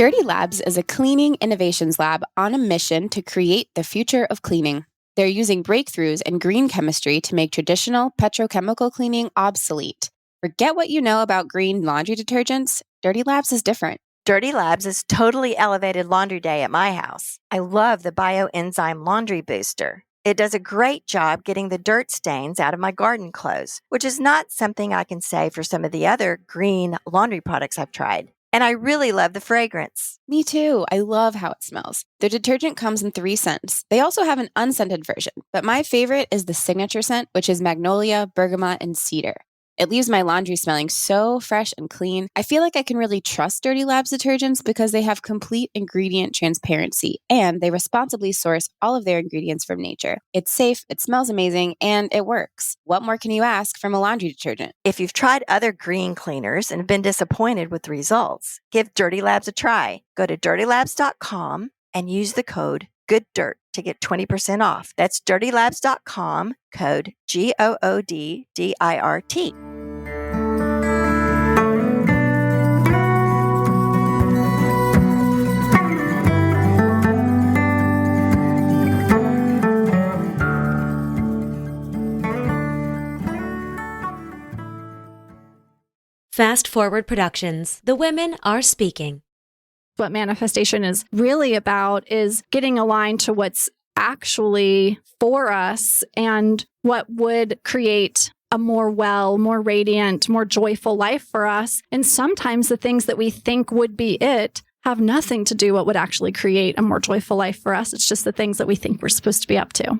Dirty Labs is a cleaning innovations lab on a mission to create the future of cleaning. They're using breakthroughs in green chemistry to make traditional petrochemical cleaning obsolete. Forget what you know about green laundry detergents. Dirty Labs is different. Dirty Labs is totally elevated laundry day at my house. I love the bioenzyme laundry booster. It does a great job getting the dirt stains out of my garden clothes, which is not something I can say for some of the other green laundry products I've tried. And I really love the fragrance. Me too. I love how it smells. The detergent comes in 3 scents. They also have an unscented version, but my favorite is the signature scent, which is magnolia, bergamot, and cedar. It leaves my laundry smelling so fresh and clean. I feel like I can really trust Dirty Labs detergents because they have complete ingredient transparency and they responsibly source all of their ingredients from nature. It's safe, it smells amazing, and it works. What more can you ask from a laundry detergent? If you've tried other green cleaners and been disappointed with the results, give Dirty Labs a try. Go to dirtylabs.com and use the code GOODDIRT to get 20% off. That's dirtylabs.com, code GOODDIRT. Fast Forward Productions. The women are speaking. What manifestation is really about is getting aligned to what's actually for us and what would create a more more radiant, more joyful life for us. And sometimes the things that we think would be it have nothing to do what would actually create a more joyful life for us. It's just the things that we think we're supposed to be up to.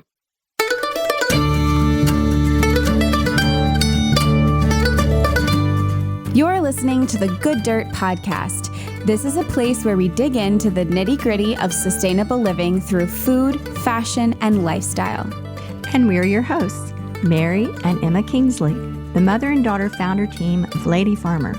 You're listening to the Good Dirt Podcast. This is a place where we dig into the nitty-gritty of sustainable living through food, fashion, and lifestyle. And we're your hosts, Mary and Emma Kingsley, the mother and daughter founder team of Lady Farmer.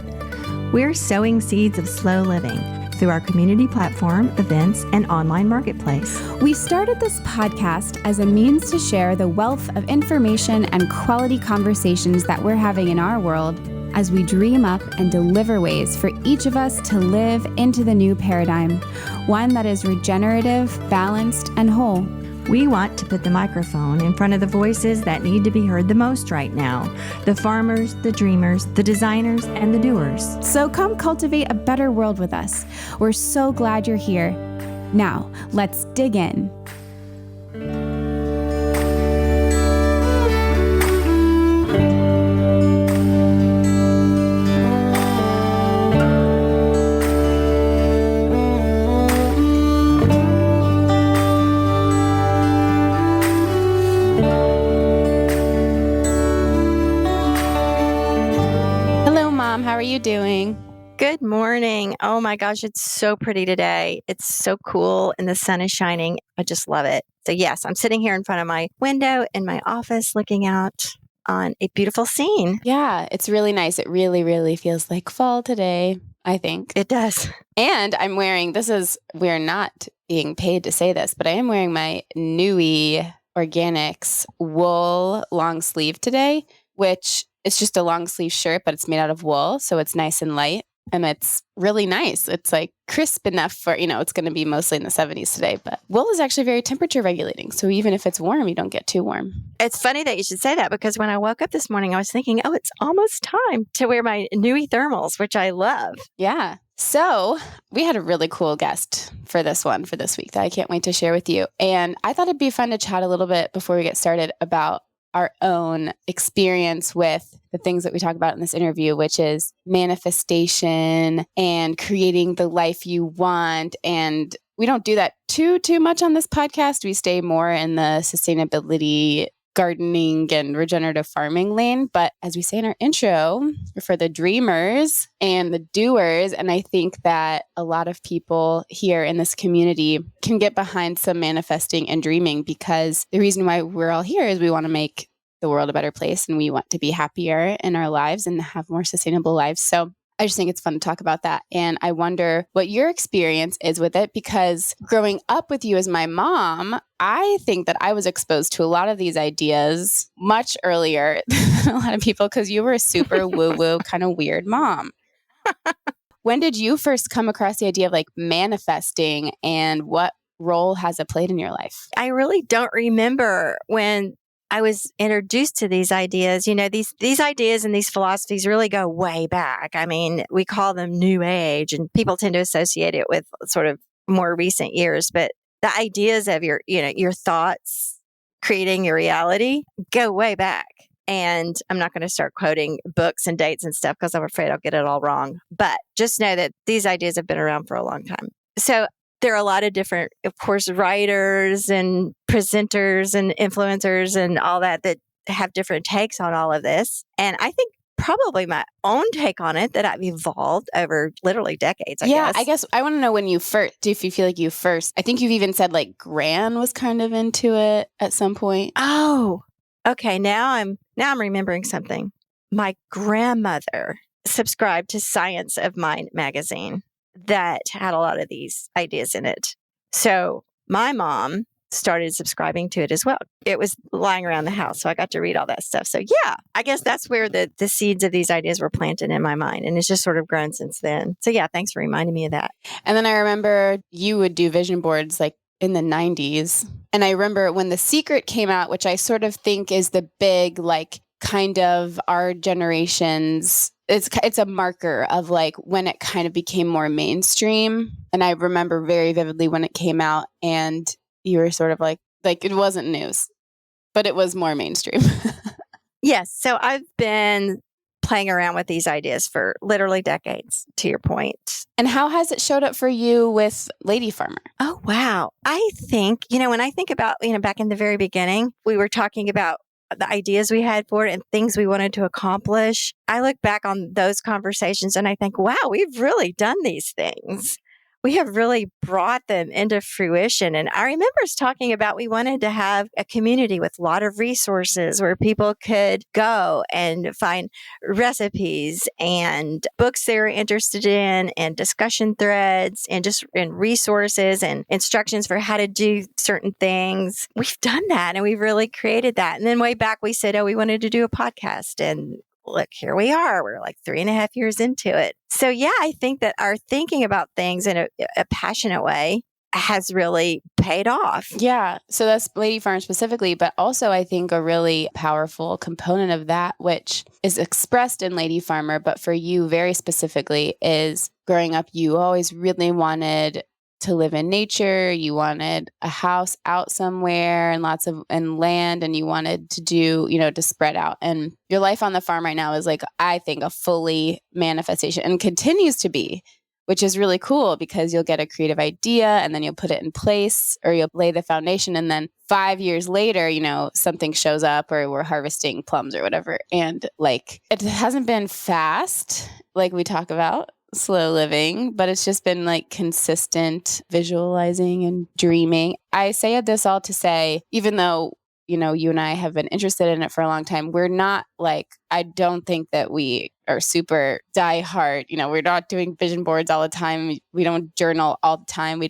We're sowing seeds of slow living through our community platform, events, and online marketplace. We started this podcast as a means to share the wealth of information and quality conversations that we're having in our world as we dream up and deliver ways for each of us to live into the new paradigm, one that is regenerative, balanced, and whole. We want to put the microphone in front of the voices that need to be heard the most right now, the farmers, the dreamers, the designers, and the doers. So come cultivate a better world with us. We're so glad you're here. Now, let's dig in. How are you doing? Good morning. Oh my gosh, it's so pretty today. It's so cool and the sun is shining. I just love it. So yes, I'm sitting here in front of my window in my office looking out on a beautiful scene. Yeah, it's really nice. It really, really feels like fall today, I think. It does. And I'm wearing, we're not being paid to say this, but I am wearing my Nui Organics wool long sleeve today, which it's just a long sleeve shirt, but it's made out of wool. So it's nice and light and it's really nice. It's like crisp enough for, it's going to be mostly in the 70s today, but wool is actually very temperature regulating. So even if it's warm, you don't get too warm. It's funny that you should say that because when I woke up this morning, I was thinking, oh, it's almost time to wear my Nui thermals, which I love. Yeah. So we had a really cool guest for this week that I can't wait to share with you. And I thought it'd be fun to chat a little bit before we get started about our own experience with the things that we talk about in this interview, which is manifestation and creating the life you want. And we don't do that too much on this podcast. We stay more in the sustainability, gardening, and regenerative farming lane. But as we say in our intro, for the dreamers and the doers, and I think that a lot of people here in this community can get behind some manifesting and dreaming, because the reason why we're all here is we want to make the world a better place and we want to be happier in our lives and have more sustainable lives. So I just think it's fun to talk about that. And I wonder what your experience is with it, because growing up with you as my mom, I think that I was exposed to a lot of these ideas much earlier than a lot of people, because you were a super woo-woo kind of weird mom. When did you first come across the idea of like manifesting, and what role has it played in your life? I really don't remember when I was introduced to these ideas. You know, these ideas and these philosophies really go way back. I mean, we call them New Age, and people tend to associate it with sort of more recent years. But the ideas of your thoughts creating your reality go way back. And I'm not going to start quoting books and dates and stuff because I'm afraid I'll get it all wrong. But just know that these ideas have been around for a long time. So there are a lot of different, of course, writers and presenters and influencers and all that have different takes on all of this. And I think probably my own take on it that I've evolved over literally decades, I guess I want to know when you first, if you feel like you first, I think you've even said like Gran was kind of into it at some point. Oh, okay. Now I'm remembering something. My grandmother subscribed to Science of Mind magazine that had a lot of these ideas in it. So my mom started subscribing to it as well. It was lying around the house, so I got to read all that stuff. So yeah, I guess that's where the seeds of these ideas were planted in my mind, and it's just sort of grown since then. So yeah, thanks for reminding me of that. And then I remember you would do vision boards like in the 90s. And I remember when The Secret came out, which I sort of think is the big, like, kind of our generation's, it's a marker of like when it kind of became more mainstream. And I remember very vividly when it came out, and you were sort of like it wasn't news, but it was more mainstream. Yes. So I've been playing around with these ideas for literally decades, to your point. And how has it showed up for you with Lady Farmer? Oh, wow. I think, when I think about, back in the very beginning, we were talking about the ideas we had for it and things we wanted to accomplish. I look back on those conversations and I think, wow, we've really done these things. We have really brought them into fruition. And I remember us talking about we wanted to have a community with a lot of resources where people could go and find recipes and books they were interested in and discussion threads and resources and instructions for how to do certain things. We've done that and we've really created that. And then way back we said, we wanted to do a podcast, and look, here we are. We're like 3.5 years into it. So yeah, I think that our thinking about things in a passionate way has really paid off. Yeah. So that's Lady Farm specifically, but also I think a really powerful component of that, which is expressed in Lady Farmer, but for you very specifically, is growing up, you always really wanted to live in nature. You wanted a house out somewhere and land, and you wanted to do, to spread out. And your life on the farm right now is like, I think, a fully manifestation, and continues to be, which is really cool because you'll get a creative idea and then you'll put it in place, or you'll lay the foundation. And then 5 years later, something shows up, or we're harvesting plums or whatever. And like, it hasn't been fast, like we talk about, slow living, but it's just been like consistent visualizing and dreaming. I say this all to say, even though, you and I have been interested in it for a long time, we're not like, I don't think that we are super diehard. We're not doing vision boards all the time. We don't journal all the time.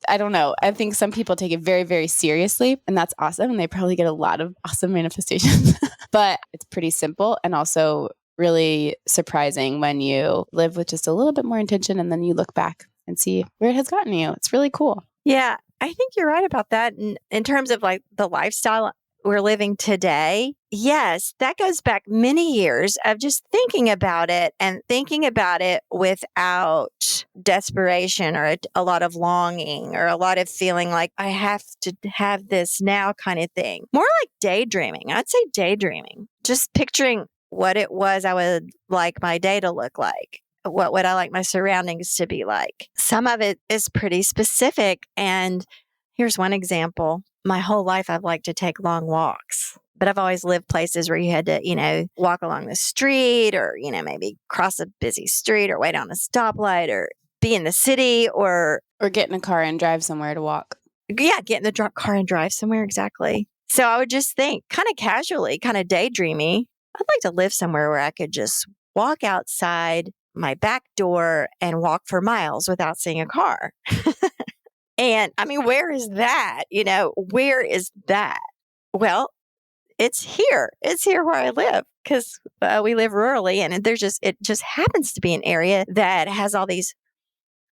I don't know. I think some people take it very, very seriously, and that's awesome. And they probably get a lot of awesome manifestations, but it's pretty simple and also really surprising when you live with just a little bit more intention, and then you look back and see where it has gotten you. It's really cool. Yeah, I think you're right about that. In terms of like the lifestyle we're living today, yes, that goes back many years of just thinking about it and thinking about it without desperation or a lot of longing or a lot of feeling like I have to have this now kind of thing. More like daydreaming. I'd say daydreaming. Just picturing what it was I would like my day to look like. What would I like my surroundings to be like? Some of it is pretty specific. And here's one example. My whole life, I've liked to take long walks, but I've always lived places where you had to, walk along the street or, maybe cross a busy street or wait on a stoplight or be in the city or get in a car and drive somewhere to walk. Yeah, get in the car and drive somewhere. Exactly. So I would just think kind of casually, kind of daydreamy, I'd like to live somewhere where I could just walk outside my back door and walk for miles without seeing a car. And I mean, where is that? Where is that? Well, it's here. It's here where I live. because we live rurally, and it just happens to be an area that has all these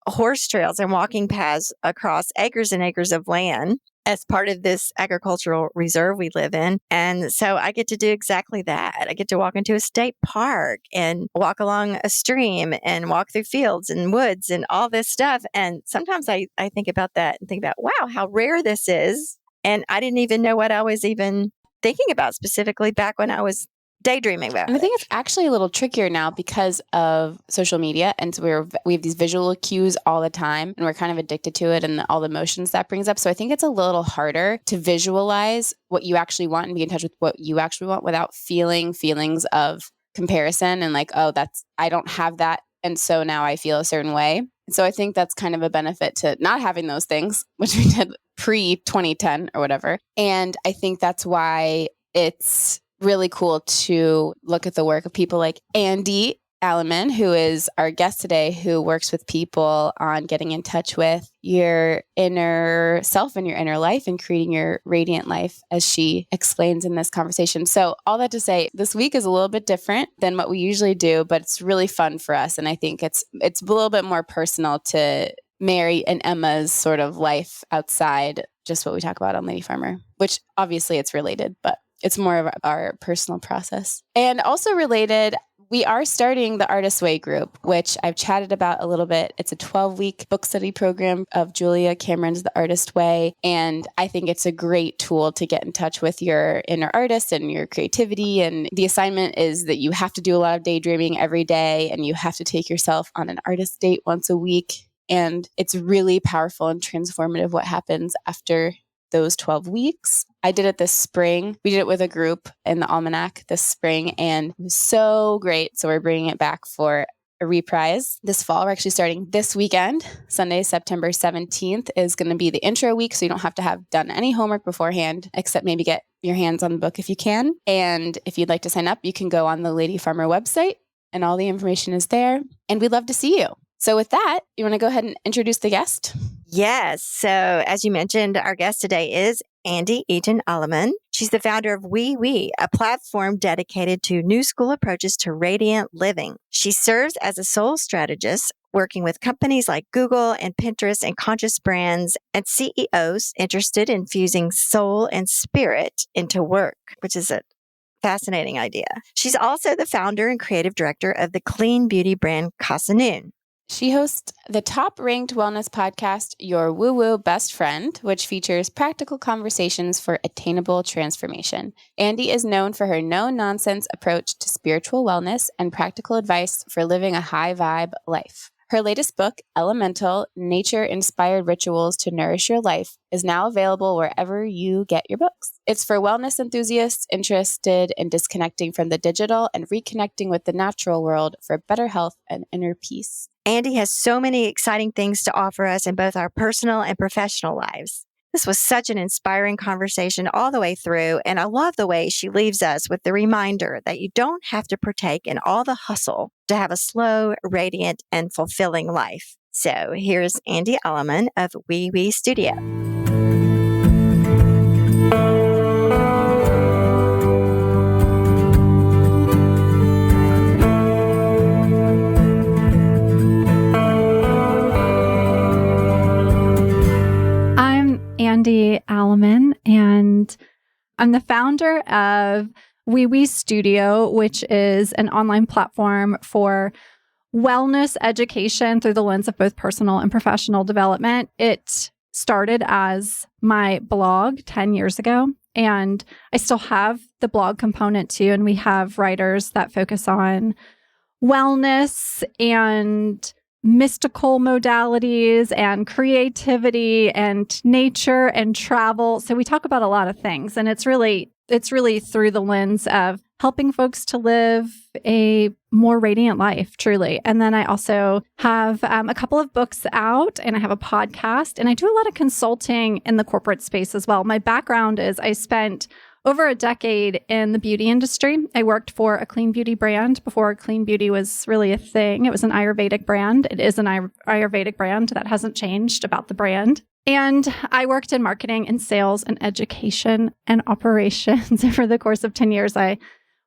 horse trails and walking paths across acres and acres of land as part of this agricultural reserve we live in. And so I get to do exactly that. I get to walk into a state park and walk along a stream and walk through fields and woods and all this stuff. And sometimes I think about that and think about, wow, how rare this is. And I didn't even know what I was even thinking about specifically back when I was daydreaming about And I it. think it's actually a little trickier now because of social media. And so we have these visual cues all the time, and we're kind of addicted to it and all the emotions that brings up. So I think it's a little harder to visualize what you actually want and be in touch with what you actually want without feeling feelings of comparison and like, oh, I don't have that. And so now I feel a certain way. So I think that's kind of a benefit to not having those things, which we did pre-2010 or whatever. And I think that's why it's really cool to look at the work of people like Andi Alleman, who is our guest today, who works with people on getting in touch with your inner self and your inner life and creating your radiant life, as she explains in this conversation. So all that to say, this week is a little bit different than what we usually do, but it's really fun for us. And I think it's a little bit more personal to Mary and Emma's sort of life outside just what we talk about on Lady Farmer, which obviously it's related, but it's more of our personal process. And also related, we are starting the Artist Way group, which I've chatted about a little bit. It's a 12-week book study program of Julia Cameron's The Artist Way. And I think it's a great tool to get in touch with your inner artist and your creativity. And the assignment is that you have to do a lot of daydreaming every day, and you have to take yourself on an artist date once a week. And it's really powerful and transformative what happens after those 12 weeks. I did it this spring. We did it with a group in the Almanac this spring, and it was so great. So we're bringing it back for a reprise this fall. We're actually starting this weekend. Sunday, September 17th is going to be the intro week. So you don't have to have done any homework beforehand, except maybe get your hands on the book if you can. And if you'd like to sign up, you can go on the Lady Farmer website, and all the information is there. And we'd love to see you. So with that, you want to go ahead and introduce the guest? Yes. So as you mentioned, our guest today is Andi Eaton Alleman. She's the founder of We, a platform dedicated to new school approaches to radiant living. She serves as a soul strategist, working with companies like Google and Pinterest and conscious brands and CEOs interested in fusing soul and spirit into work, which is a fascinating idea. She's also the founder and creative director of the clean beauty brand Casa Noon. She hosts the top-ranked wellness podcast, Your Woo-Woo Best Friend, which features practical conversations for attainable transformation. Andi is known for her no-nonsense approach to spiritual wellness and practical advice for living a high-vibe life. Her latest book, Elemental: Nature-Inspired Rituals to Nourish Your Life, is now available wherever you get your books. It's for wellness enthusiasts interested in disconnecting from the digital and reconnecting with the natural world for better health and inner peace. Andi has so many exciting things to offer us in both our personal and professional lives. This was such an inspiring conversation all the way through, and I love the way she leaves us with the reminder that you don't have to partake in all the hustle to have a slow, radiant, and fulfilling life. So here's Andi Alleman of We Studio. Andi Alleman, and I'm the founder of We Studio, which is an online platform for wellness education through the lens of both personal and professional development. It started as my blog 10 years ago, and I still have the blog component too, and we have writers that focus on wellness and mystical modalities and creativity and nature and travel. So we talk about a lot of things, and it's really through the lens of helping folks to live a more radiant life, truly. And then I also have a couple of books out, and I have a podcast, and I do a lot of consulting in the corporate space as well. My background is I spent over a decade in the beauty industry. I worked for a clean beauty brand before clean beauty was really a thing. It was an Ayurvedic brand. It is an Ayurvedic brand. That hasn't changed about the brand. And I worked in marketing and sales and education and operations. Over the course of 10 years, I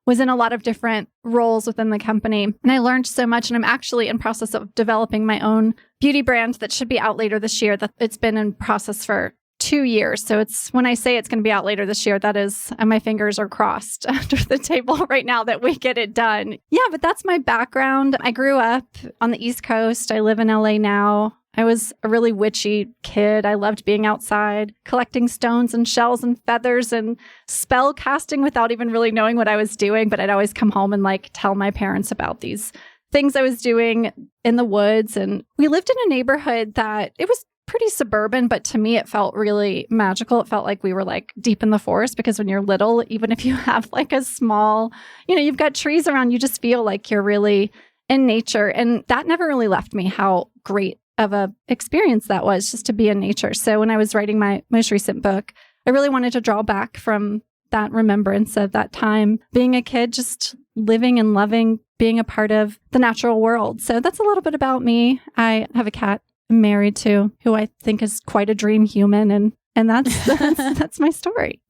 was in a lot of different roles within the company. And I learned so much. And I'm actually in process of developing my own beauty brand that should be out later this year. That it's been in process for 2 years. So it's when I say it's going to be out later this year, that is, and my fingers are crossed under the table right now that we get it done. Yeah, but that's my background. I grew up on the East Coast. I live in LA now. I was a really witchy kid. I loved being outside, collecting stones and shells and feathers and spell casting without even really knowing what I was doing. But I'd always come home and like tell my parents about these things I was doing in the woods. And we lived in a neighborhood that it was pretty suburban, but to me, it felt really magical. It felt like we were like deep in the forest because when you're little, even if you have like a small, you've got trees around, you just feel like you're really in nature. And that never really left me how great of a experience that was just to be in nature. So when I was writing my most recent book, I really wanted to draw back from that remembrance of that time being a kid, just living and loving, being a part of the natural world. So that's a little bit about me. I have a cat I'm married to who I think is quite a dream human. And that's my story.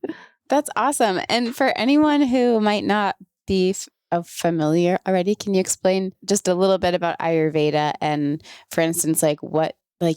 That's awesome. And for anyone who might not be familiar already, can you explain just a little bit about Ayurveda and, for instance, like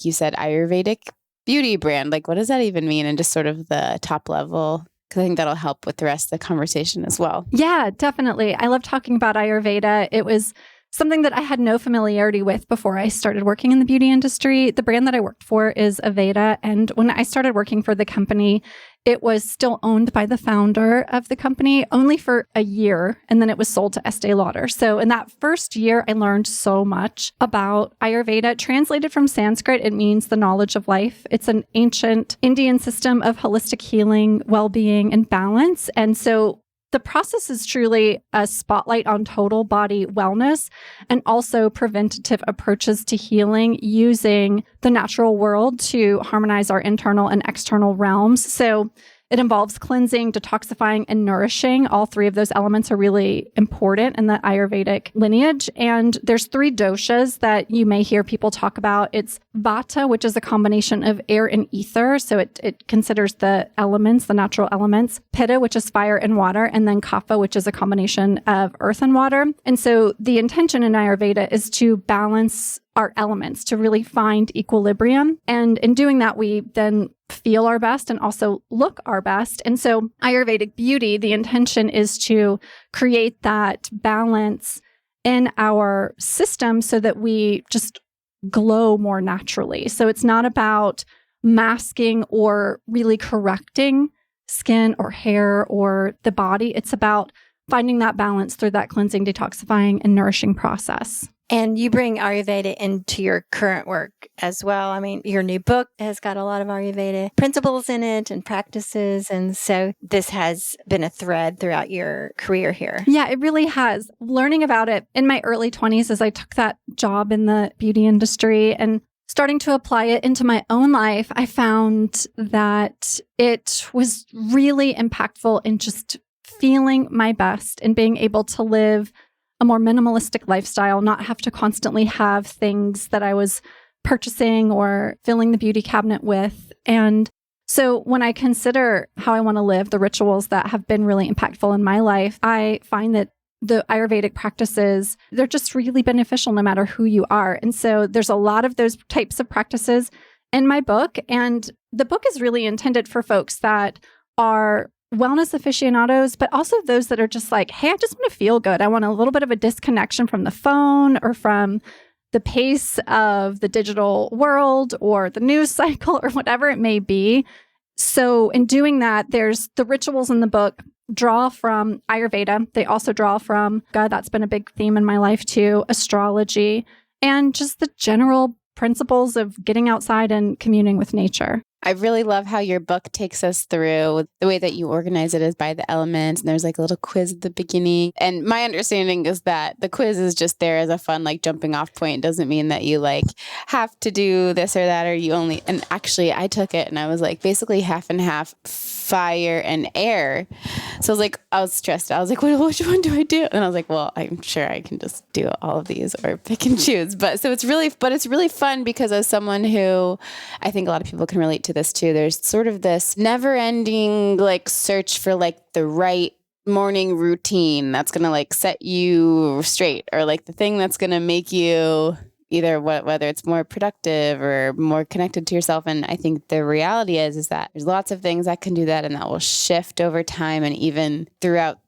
you said, Ayurvedic beauty brand, like what does that even mean? And just sort of the top level, because I think that'll help with the rest of the conversation as well. Yeah, definitely. I love talking about Ayurveda. It was something that I had no familiarity with before I started working in the beauty industry. The brand that I worked for is Ayurveda. And when I started working for the company, it was still owned by the founder of the company only for a year. And then it was sold to Estee Lauder. So in that first year, I learned so much about Ayurveda. Translated from Sanskrit, it means the knowledge of life. It's an ancient Indian system of holistic healing, well-being, and balance. And so the process is truly a spotlight on total body wellness and also preventative approaches to healing using the natural world to harmonize our internal and external realms. So it involves cleansing, detoxifying, and nourishing. All three of those elements are really important in the Ayurvedic lineage. And there's 3 doshas that you may hear people talk about. It's Vata, which is a combination of air and ether. So it considers the elements, the natural elements. Pitta, which is fire and water. And then Kapha, which is a combination of earth and water. And so the intention in Ayurveda is to balance our elements, to really find equilibrium. And in doing that, we then feel our best and also look our best. And so Ayurvedic beauty, the intention is to create that balance in our system so that we just glow more naturally. So it's not about masking or really correcting skin or hair or the body. It's about finding that balance through that cleansing, detoxifying, and nourishing process. And you bring Ayurveda into your current work as well. I mean, your new book has got a lot of Ayurveda principles in it and practices. And so this has been a thread throughout your career here. Yeah, it really has. Learning about it in my early 20s as I took that job in the beauty industry and starting to apply it into my own life, I found that it was really impactful in just feeling my best and being able to live a more minimalistic lifestyle, not have to constantly have things that I was purchasing or filling the beauty cabinet with. And so when I consider how I want to live, the rituals that have been really impactful in my life, I find that the Ayurvedic practices, they're just really beneficial no matter who you are. And so there's a lot of those types of practices in my book. And the book is really intended for folks that are wellness aficionados, but also those that are just like, hey, I just want to feel good. I want a little bit of a disconnection from the phone or from the pace of the digital world or the news cycle or whatever it may be. So in doing that, there's the rituals in the book draw from Ayurveda. They also draw from, God, that's been a big theme in my life too, astrology, and just the general principles of getting outside and communing with nature. I really love how your book takes us through. The way that you organize it is by the elements, and there's like a little quiz at the beginning. And my understanding is that the quiz is just there as a fun like jumping off point. It doesn't mean that you like have to do this or that, or you only, and actually I took it and I was like basically half and half fire and air. So I was stressed. I was like, well, which one do I do? And I was like, well, I'm sure I can just do all of these or pick and choose. But it's really fun because as someone who, I think a lot of people can relate to this too, there's sort of this never ending like search for like the right morning routine that's going to like set you straight, or like the thing that's going to make you either whether it's more productive or more connected to yourself. And I think the reality is that there's lots of things that can do that, and that will shift over time and even throughout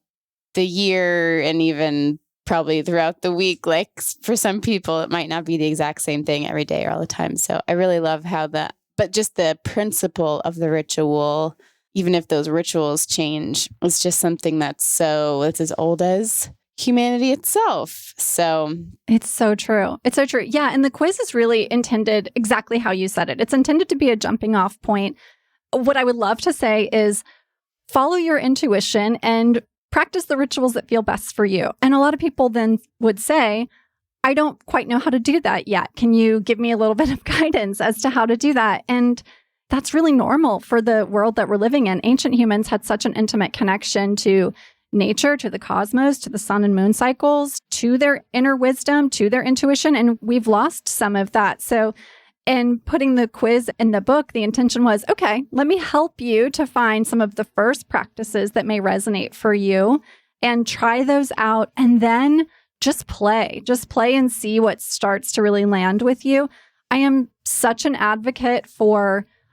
the year, and even probably throughout the week. Like for some people, it might not be the exact same thing every day or all the time. So I really love but just the principle of the ritual, even if those rituals change, it's just something it's as old as humanity itself. So it's so true. It's so true. Yeah. And the quiz is really intended exactly how you said it. It's intended to be a jumping off point. What I would love to say is follow your intuition and practice the rituals that feel best for you. And a lot of people then would say, I don't quite know how to do that yet. Can you give me a little bit of guidance as to how to do that? And that's really normal for the world that we're living in. Ancient humans had such an intimate connection to nature, to the cosmos, to the sun and moon cycles, to their inner wisdom, to their intuition, and we've lost some of that. So in putting the quiz in the book, the intention was, okay, let me help you to find some of the first practices that may resonate for you and try those out, and then just play and see what starts to really land with you. I am such an advocate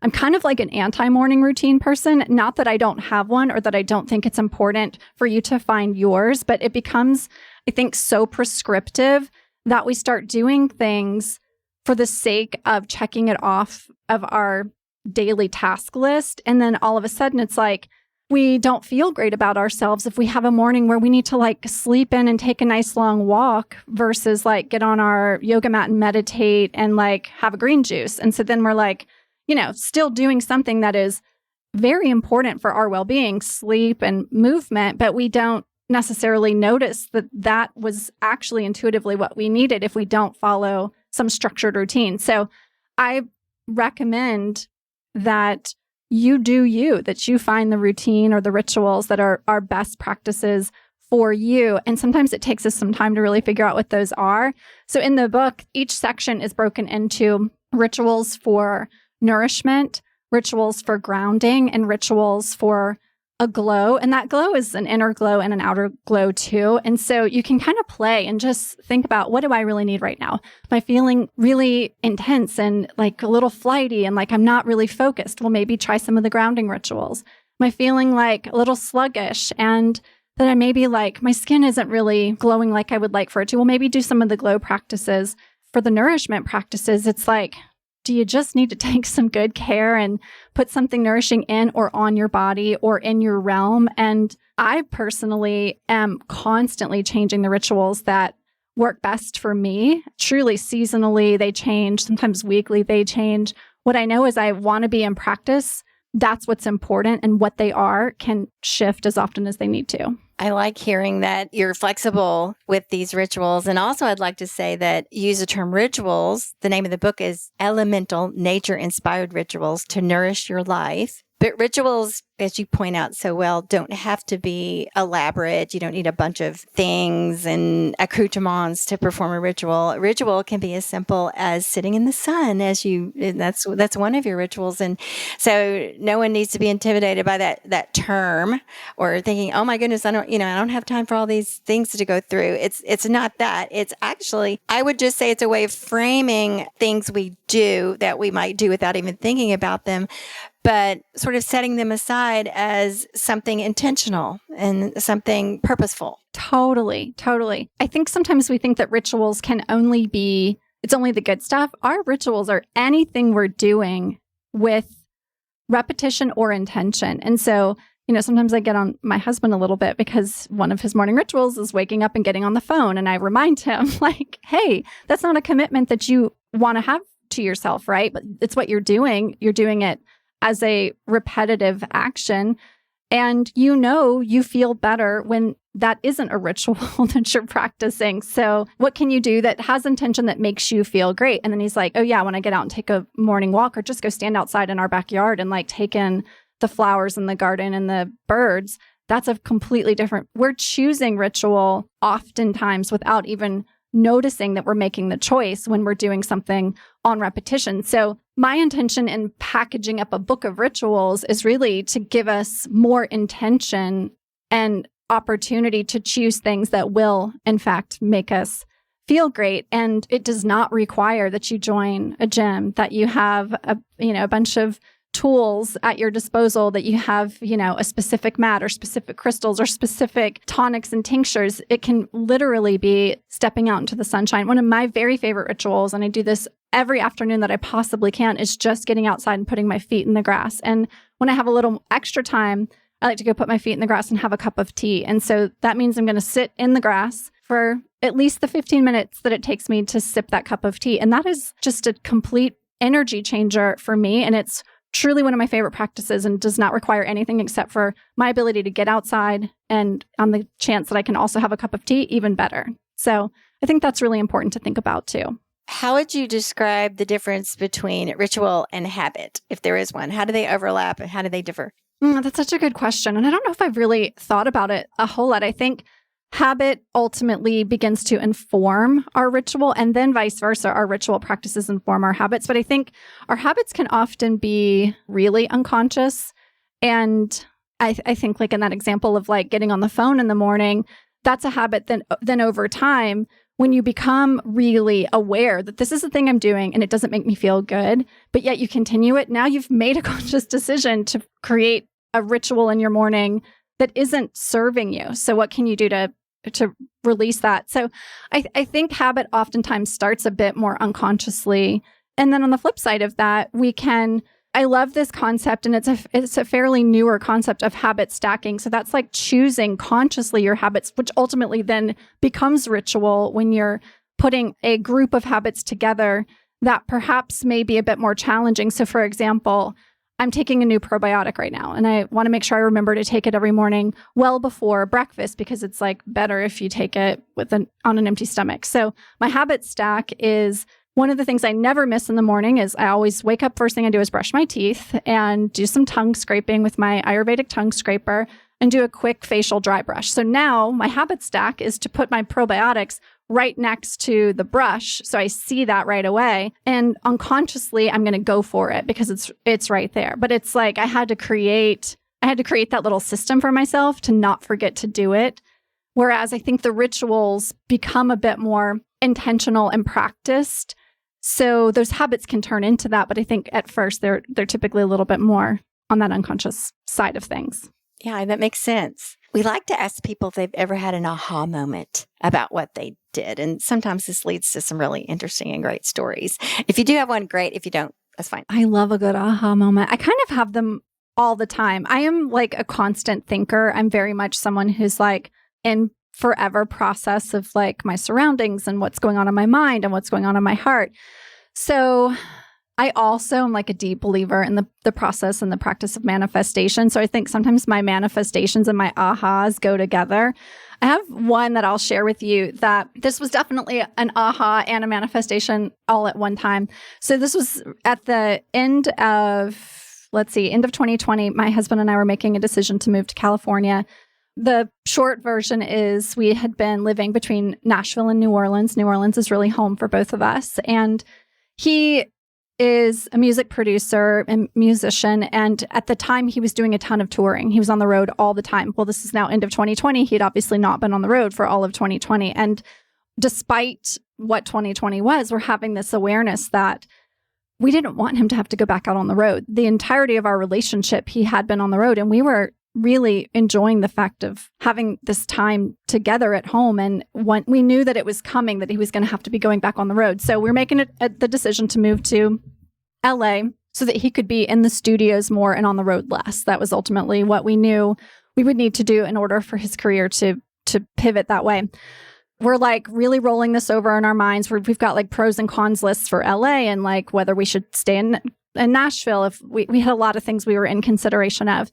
I'm kind of like an anti-morning routine person. Not that I don't have one or that I don't think it's important for you to find yours, but it becomes, I think, so prescriptive that we start doing things for the sake of checking it off of our daily task list. And then all of a sudden it's like, we don't feel great about ourselves if we have a morning where we need to like sleep in and take a nice long walk versus like get on our yoga mat and meditate and like have a green juice. And so then we're like, still doing something that is very important for our well-being, sleep and movement, but we don't necessarily notice that was actually intuitively what we needed if we don't follow some structured routine. So I recommend that you do you, that you find the routine or the rituals that are our best practices for you. And sometimes it takes us some time to really figure out what those are. So in the book, each section is broken into rituals for nourishment, rituals for grounding, and rituals for a glow. And that glow is an inner glow and an outer glow too. And so you can kind of play and just think about, what do I really need right now? Am I feeling really intense and like a little flighty and like I'm not really focused? Well, maybe try some of the grounding rituals. Am I feeling like a little sluggish and that I maybe like my skin isn't really glowing like I would like for it to? Well, maybe do some of the glow practices. For the nourishment practices, it's like, do you just need to take some good care and put something nourishing in or on your body or in your realm? And I personally am constantly changing the rituals that work best for me. Truly seasonally, they change. Sometimes weekly, they change. What I know is I want to be in practice. That's what's important, and what they are can shift as often as they need to. I like hearing that you're flexible with these rituals. And also, I'd like to say that you use the term rituals. The name of the book is Elemental Nature-Inspired Rituals to Nourish Your Life. But rituals, as you point out so well, don't have to be elaborate. You don't need a bunch of things and accoutrements to perform a ritual. A ritual can be as simple as sitting in the sun, that's one of your rituals. And so no one needs to be intimidated by that term or thinking, oh my goodness, I don't have time for all these things to go through. It's not that. It's actually, I would just say it's a way of framing things we do that we might do without even thinking about them, but sort of setting them aside as something intentional and something purposeful. Totally. I think sometimes we think that rituals can only be, it's only the good stuff. Our rituals are anything we're doing with repetition or intention. And so, sometimes I get on my husband a little bit because one of his morning rituals is waking up and getting on the phone. And I remind him like, hey, that's not a commitment that you want to have to yourself, right? But it's what you're doing. You're doing it as a repetitive action. And you feel better when that isn't a ritual that you're practicing. So what can you do that has intention that makes you feel great? And then he's like, oh yeah, when I get out and take a morning walk or just go stand outside in our backyard and like take in the flowers in the garden and the birds, that's a completely different, we're choosing ritual oftentimes without even noticing that we're making the choice when we're doing something on repetition. So my intention in packaging up a book of rituals is really to give us more intention and opportunity to choose things that will, in fact, make us feel great. And it does not require that you join a gym, that you have a bunch of tools at your disposal, that you have, a specific mat or specific crystals or specific tonics and tinctures. It can literally be stepping out into the sunshine. One of my very favorite rituals, and I do this every afternoon that I possibly can, is just getting outside and putting my feet in the grass. And when I have a little extra time, I like to go put my feet in the grass and have a cup of tea. And so that means I'm going to sit in the grass for at least the 15 minutes that it takes me to sip that cup of tea. And that is just a complete energy changer for me. And it's truly one of my favorite practices and does not require anything except for my ability to get outside, and on the chance that I can also have a cup of tea, even better. So I think that's really important to think about too. How would you describe the difference between ritual and habit, if there is one? How do they overlap and how do they differ? That's such a good question. And I don't know if I've really thought about it a whole lot. I think habit ultimately begins to inform our ritual, and then vice versa. Our ritual practices inform our habits. But I think our habits can often be really unconscious. And I think, like in that example of like getting on the phone in the morning, that's a habit. Then over time, when you become really aware that this is the thing I'm doing and it doesn't make me feel good, but yet you continue it, now you've made a conscious decision to create a ritual in your morning that isn't serving you. So what can you do to release that? So I think habit oftentimes starts a bit more unconsciously. And then on the flip side of that, I love this concept, and it's a fairly newer concept of habit stacking. So that's like choosing consciously your habits, which ultimately then becomes ritual when you're putting a group of habits together that perhaps may be a bit more challenging. So for example, I'm taking a new probiotic right now, and I want to make sure I remember to take it every morning well before breakfast, because it's like better if you take it on an empty stomach. So my habit stack is, one of the things I never miss in the morning is I always wake up, first thing I do is brush my teeth and do some tongue scraping with my Ayurvedic tongue scraper and do a quick facial dry brush. So now my habit stack is to put my probiotics right next to the brush, so I see that right away. And unconsciously, I'm going to go for it because it's right there. But it's like I had to create that little system for myself to not forget to do it. Whereas I think the rituals become a bit more intentional and practiced. So those habits can turn into that. But I think at first they're typically a little bit more on that unconscious side of things. Yeah, that makes sense. We like to ask people if they've ever had an aha moment about what they did. And sometimes this leads to some really interesting and great stories. If you do have one, great. If you don't, that's fine. I love a good aha moment. I kind of have them all the time. I am like a constant thinker. I'm very much someone who's like in forever process of like my surroundings and what's going on in my mind and what's going on in my heart. So I also am like a deep believer in the process and the practice of manifestation. So I think sometimes my manifestations and my ahas go together. I have one that I'll share with you that this was definitely an aha and a manifestation all at one time. So this was at the end of 2020. My husband and I were making a decision to move to California. The short version is we had been living between Nashville and New Orleans. New Orleans is really home for both of us. And he is a music producer and musician. And at the time, he was doing a ton of touring. He was on the road all the time. Well, this is now end of 2020. He'd obviously not been on the road for all of 2020. And despite what 2020 was, we're having this awareness that we didn't want him to have to go back out on the road. The entirety of our relationship, he had been on the road, and we were really enjoying the fact of having this time together at home. And we knew that it was coming, that he was going to have to be going back on the road. So we're making the decision to move to LA so that he could be in the studios more and on the road less. That was ultimately what we knew we would need to do in order for his career to pivot that way. We're like really rolling this over in our minds. We've got like pros and cons lists for LA and like whether we should stay in Nashville. If we had a lot of things we were in consideration of.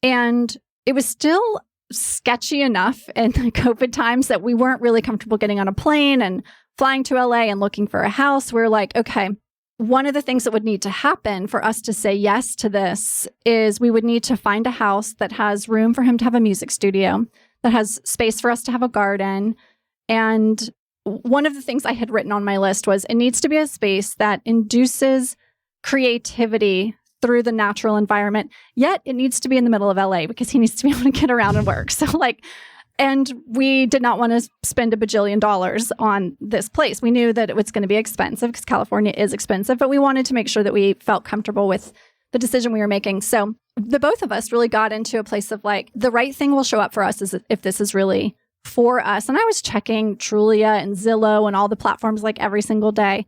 And it was still sketchy enough in the COVID times that we weren't really comfortable getting on a plane and flying to LA and looking for a house. We're like, okay, one of the things that would need to happen for us to say yes to this is we would need to find a house that has room for him to have a music studio, that has space for us to have a garden. And one of the things I had written on my list was it needs to be a space that induces creativity through the natural environment, yet it needs to be in the middle of LA because he needs to be able to get around and work. So like And we did not want to spend $1 bajillion on this place. We knew that it was going to be expensive because California is expensive, but we wanted to make sure that we felt comfortable with the decision we were making. So the both of us really got into a place of like, the right thing will show up for us is if this is really for us. And I was checking Trulia and Zillow and all the platforms like every single day.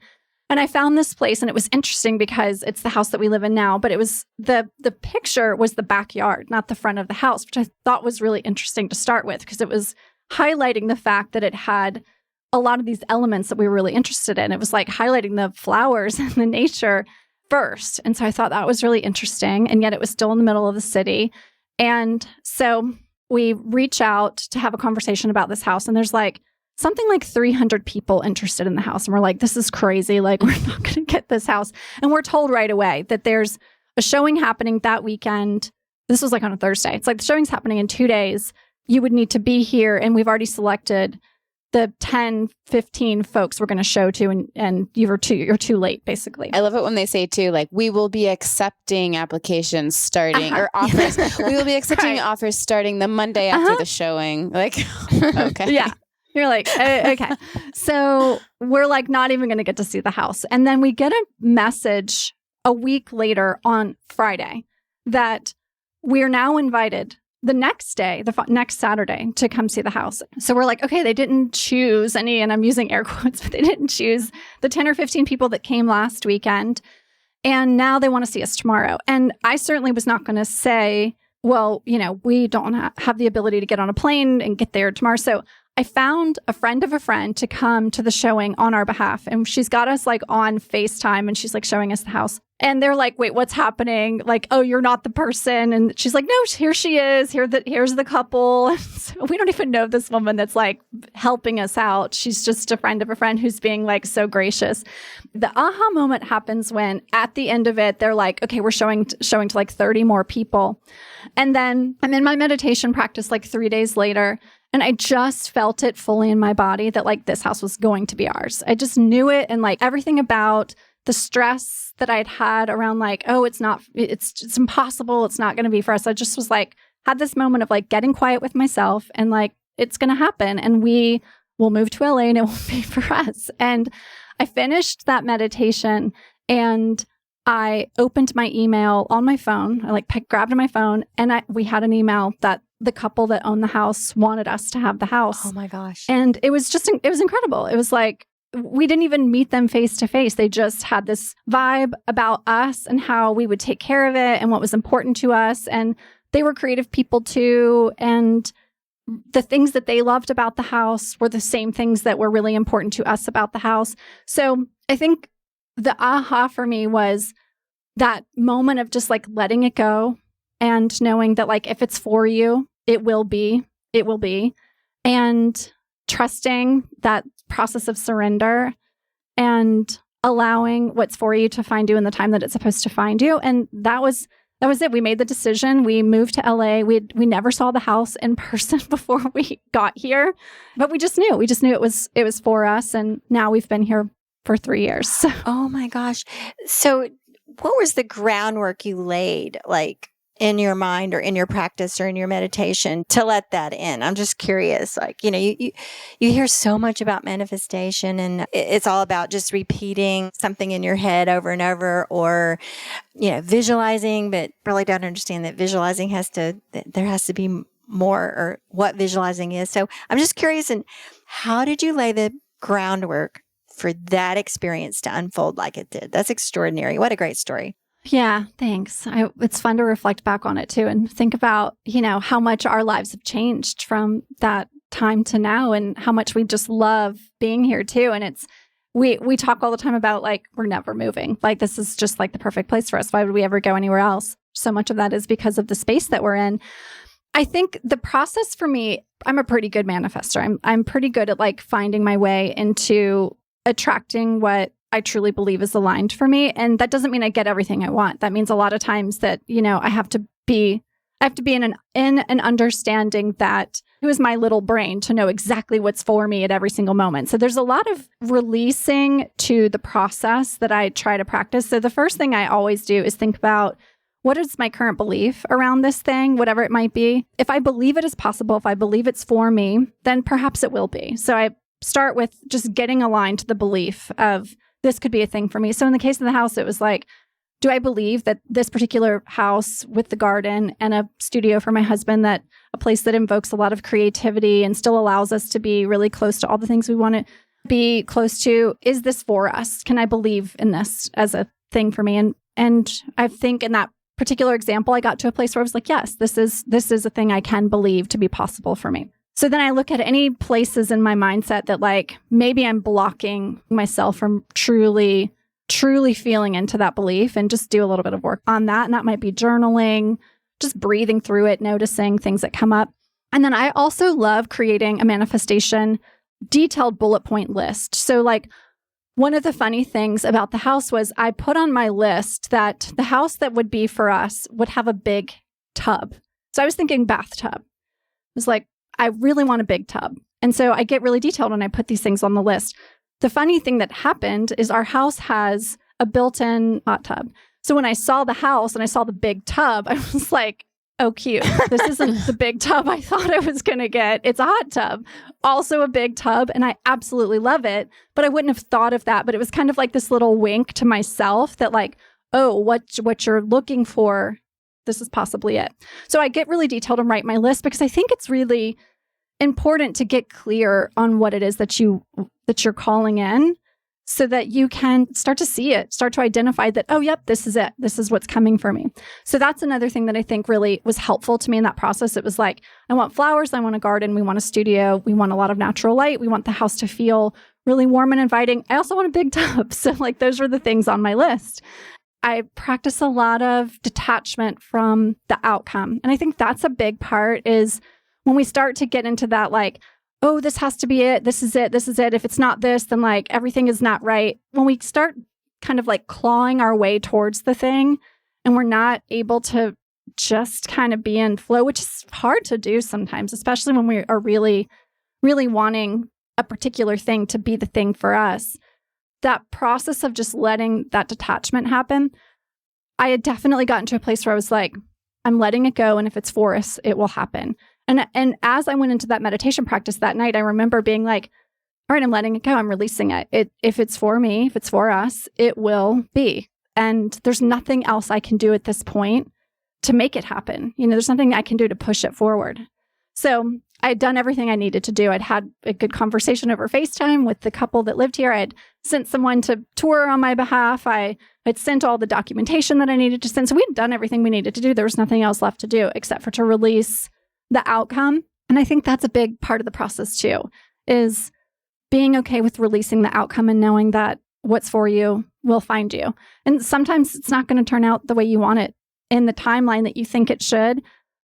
And I found this place, and it was interesting because it's the house that we live in now, but it was the picture was the backyard, not the front of the house, which I thought was really interesting to start with because it was highlighting the fact that it had a lot of these elements that we were really interested in. It was like highlighting the flowers and the nature first. And so I thought that was really interesting. And yet it was still in the middle of the city. And so we reach out to have a conversation about this house, and there's like something like 300 people interested in the house. And we're like, this is crazy. Like, we're not going to get this house. And we're told right away that there's a showing happening that weekend. This was like on a Thursday. It's like the showing's happening in 2 days. You would need to be here. And we've already selected the 10, 15 folks we're going to show to. And you're too late, basically. I love it when they say too, like, we will be accepting applications starting or offers. We will be accepting offers starting the Monday after the showing. Like, okay. Yeah. You're like, okay. So we're like not even going to get to see the house. And then we get a message a week later on Friday that we're now invited the next day, next Saturday, to come see the house. So we're like, okay, they didn't choose any, and I'm using air quotes, but they didn't choose the 10 or 15 people that came last weekend. And now they want to see us tomorrow. And I certainly was not going to say, well, we don't have the ability to get on a plane and get there tomorrow. So I found a friend of a friend to come to the showing on our behalf. And she's got us like on FaceTime, and she's like showing us the house. And they're like, wait, what's happening? Like, oh, you're not the person. And she's like, no, here she is. Here's the couple. So we don't even know this woman that's like helping us out. She's just a friend of a friend who's being like so gracious. The aha moment happens when at the end of it, they're like, okay, we're showing to like 30 more people. And then I'm in my meditation practice like 3 days later. And I just felt it fully in my body that like this house was going to be ours. I just knew it. And like everything about the stress that I'd had around like, oh, it's impossible. It's not going to be for us. I just was like, had this moment of like getting quiet with myself and like, it's going to happen. And we will move to LA and it will be for us. And I finished that meditation and I opened my email on my phone. I like grabbed my phone and we had an email that the couple that owned the house wanted us to have the house. Oh my gosh. And it was incredible. It was like, we didn't even meet them face to face. They just had this vibe about us and how we would take care of it and what was important to us. And they were creative people too. And the things that they loved about the house were the same things that were really important to us about the house. So I think the aha for me was that moment of just like letting it go and knowing that like if it's for you, it will be. And trusting that process of surrender and allowing what's for you to find you in the time that it's supposed to find you. And that was it. We made the decision. We moved to LA. We never saw the house in person before we got here, but we just knew it was for us. And now we've been here for 3 years. So. Oh my gosh. So what was the groundwork you laid like in your mind or in your practice or in your meditation to let that in? I'm just curious. Like, you hear so much about manifestation and it's all about just repeating something in your head over and over or, visualizing, but really don't understand that visualizing there has to be more or what visualizing is. So I'm just curious, and how did you lay the groundwork for that experience to unfold like it did? That's extraordinary. What a great story. Yeah, thanks. It's fun to reflect back on it too and think about, how much our lives have changed from that time to now and how much we just love being here too. And we talk all the time about like, we're never moving. Like this is just like the perfect place for us. Why would we ever go anywhere else? So much of that is because of the space that we're in. I think the process for me, I'm a pretty good manifestor. I'm pretty good at like finding my way into attracting what I truly believe is aligned for me. And that doesn't mean I get everything I want. That means a lot of times that, I have to be in an understanding that who is my little brain to know exactly what's for me at every single moment. So there's a lot of releasing to the process that I try to practice. So the first thing I always do is think about what is my current belief around this thing, whatever it might be? If I believe it is possible, if I believe it's for me, then perhaps it will be. So I start with just getting aligned to the belief of this could be a thing for me. So in the case of the house, it was like, do I believe that this particular house with the garden and a studio for my husband, that a place that invokes a lot of creativity and still allows us to be really close to all the things we want to be close to, is this for us? Can I believe in this as a thing for me? And I think in that particular example, I got to a place where I was like, yes, this is a thing I can believe to be possible for me. So then I look at any places in my mindset that like maybe I'm blocking myself from truly feeling into that belief, and just do a little bit of work on that. And that might be journaling, just breathing through it, noticing things that come up. And then I also love creating a manifestation detailed bullet point list. So like one of the funny things about the house was I put on my list that the house that would be for us would have a big tub. So I was thinking bathtub. It was like, I really want a big tub. And so I get really detailed and I put these things on the list. The funny thing that happened is our house has a built-in hot tub. So when I saw the house and I saw the big tub, I was like, oh, cute. This isn't the big tub I thought I was going to get. It's a hot tub, also a big tub. And I absolutely love it. But I wouldn't have thought of that. But it was kind of like this little wink to myself that like, oh, what you're looking for, this is possibly it. So I get really detailed and write my list because I think it's really important to get clear on what it is that you're calling in, so that you can start to see it, start to identify that, oh, yep, this is it. This is what's coming for me. So that's another thing that I think really was helpful to me in that process. It was like, I want flowers, I want a garden, we want a studio, we want a lot of natural light, we want the house to feel really warm and inviting. I also want a big tub. So like those were the things on my list. I practice a lot of detachment from the outcome. And I think that's a big part, is when we start to get into that, like, oh, this has to be it. This is it. This is it. If it's not this, then like everything is not right. When we start kind of like clawing our way towards the thing and we're not able to just kind of be in flow, which is hard to do sometimes, especially when we are really, really wanting a particular thing to be the thing for us. That process of just letting that detachment happen, I had definitely gotten to a place where I was like, I'm letting it go. And if it's for us, it will happen. And as I went into that meditation practice that night, I remember being like, all right, I'm letting it go. I'm releasing it. If it's for me, if it's for us, it will be. And there's nothing else I can do at this point to make it happen. There's nothing I can do to push it forward. So I had done everything I needed to do. I'd had a good conversation over FaceTime with the couple that lived here. I had sent someone to tour on my behalf. I had sent all the documentation that I needed to send. So we had done everything we needed to do. There was nothing else left to do except for to release the outcome. And I think that's a big part of the process too, is being okay with releasing the outcome and knowing that what's for you will find you. And sometimes it's not going to turn out the way you want it in the timeline that you think it should.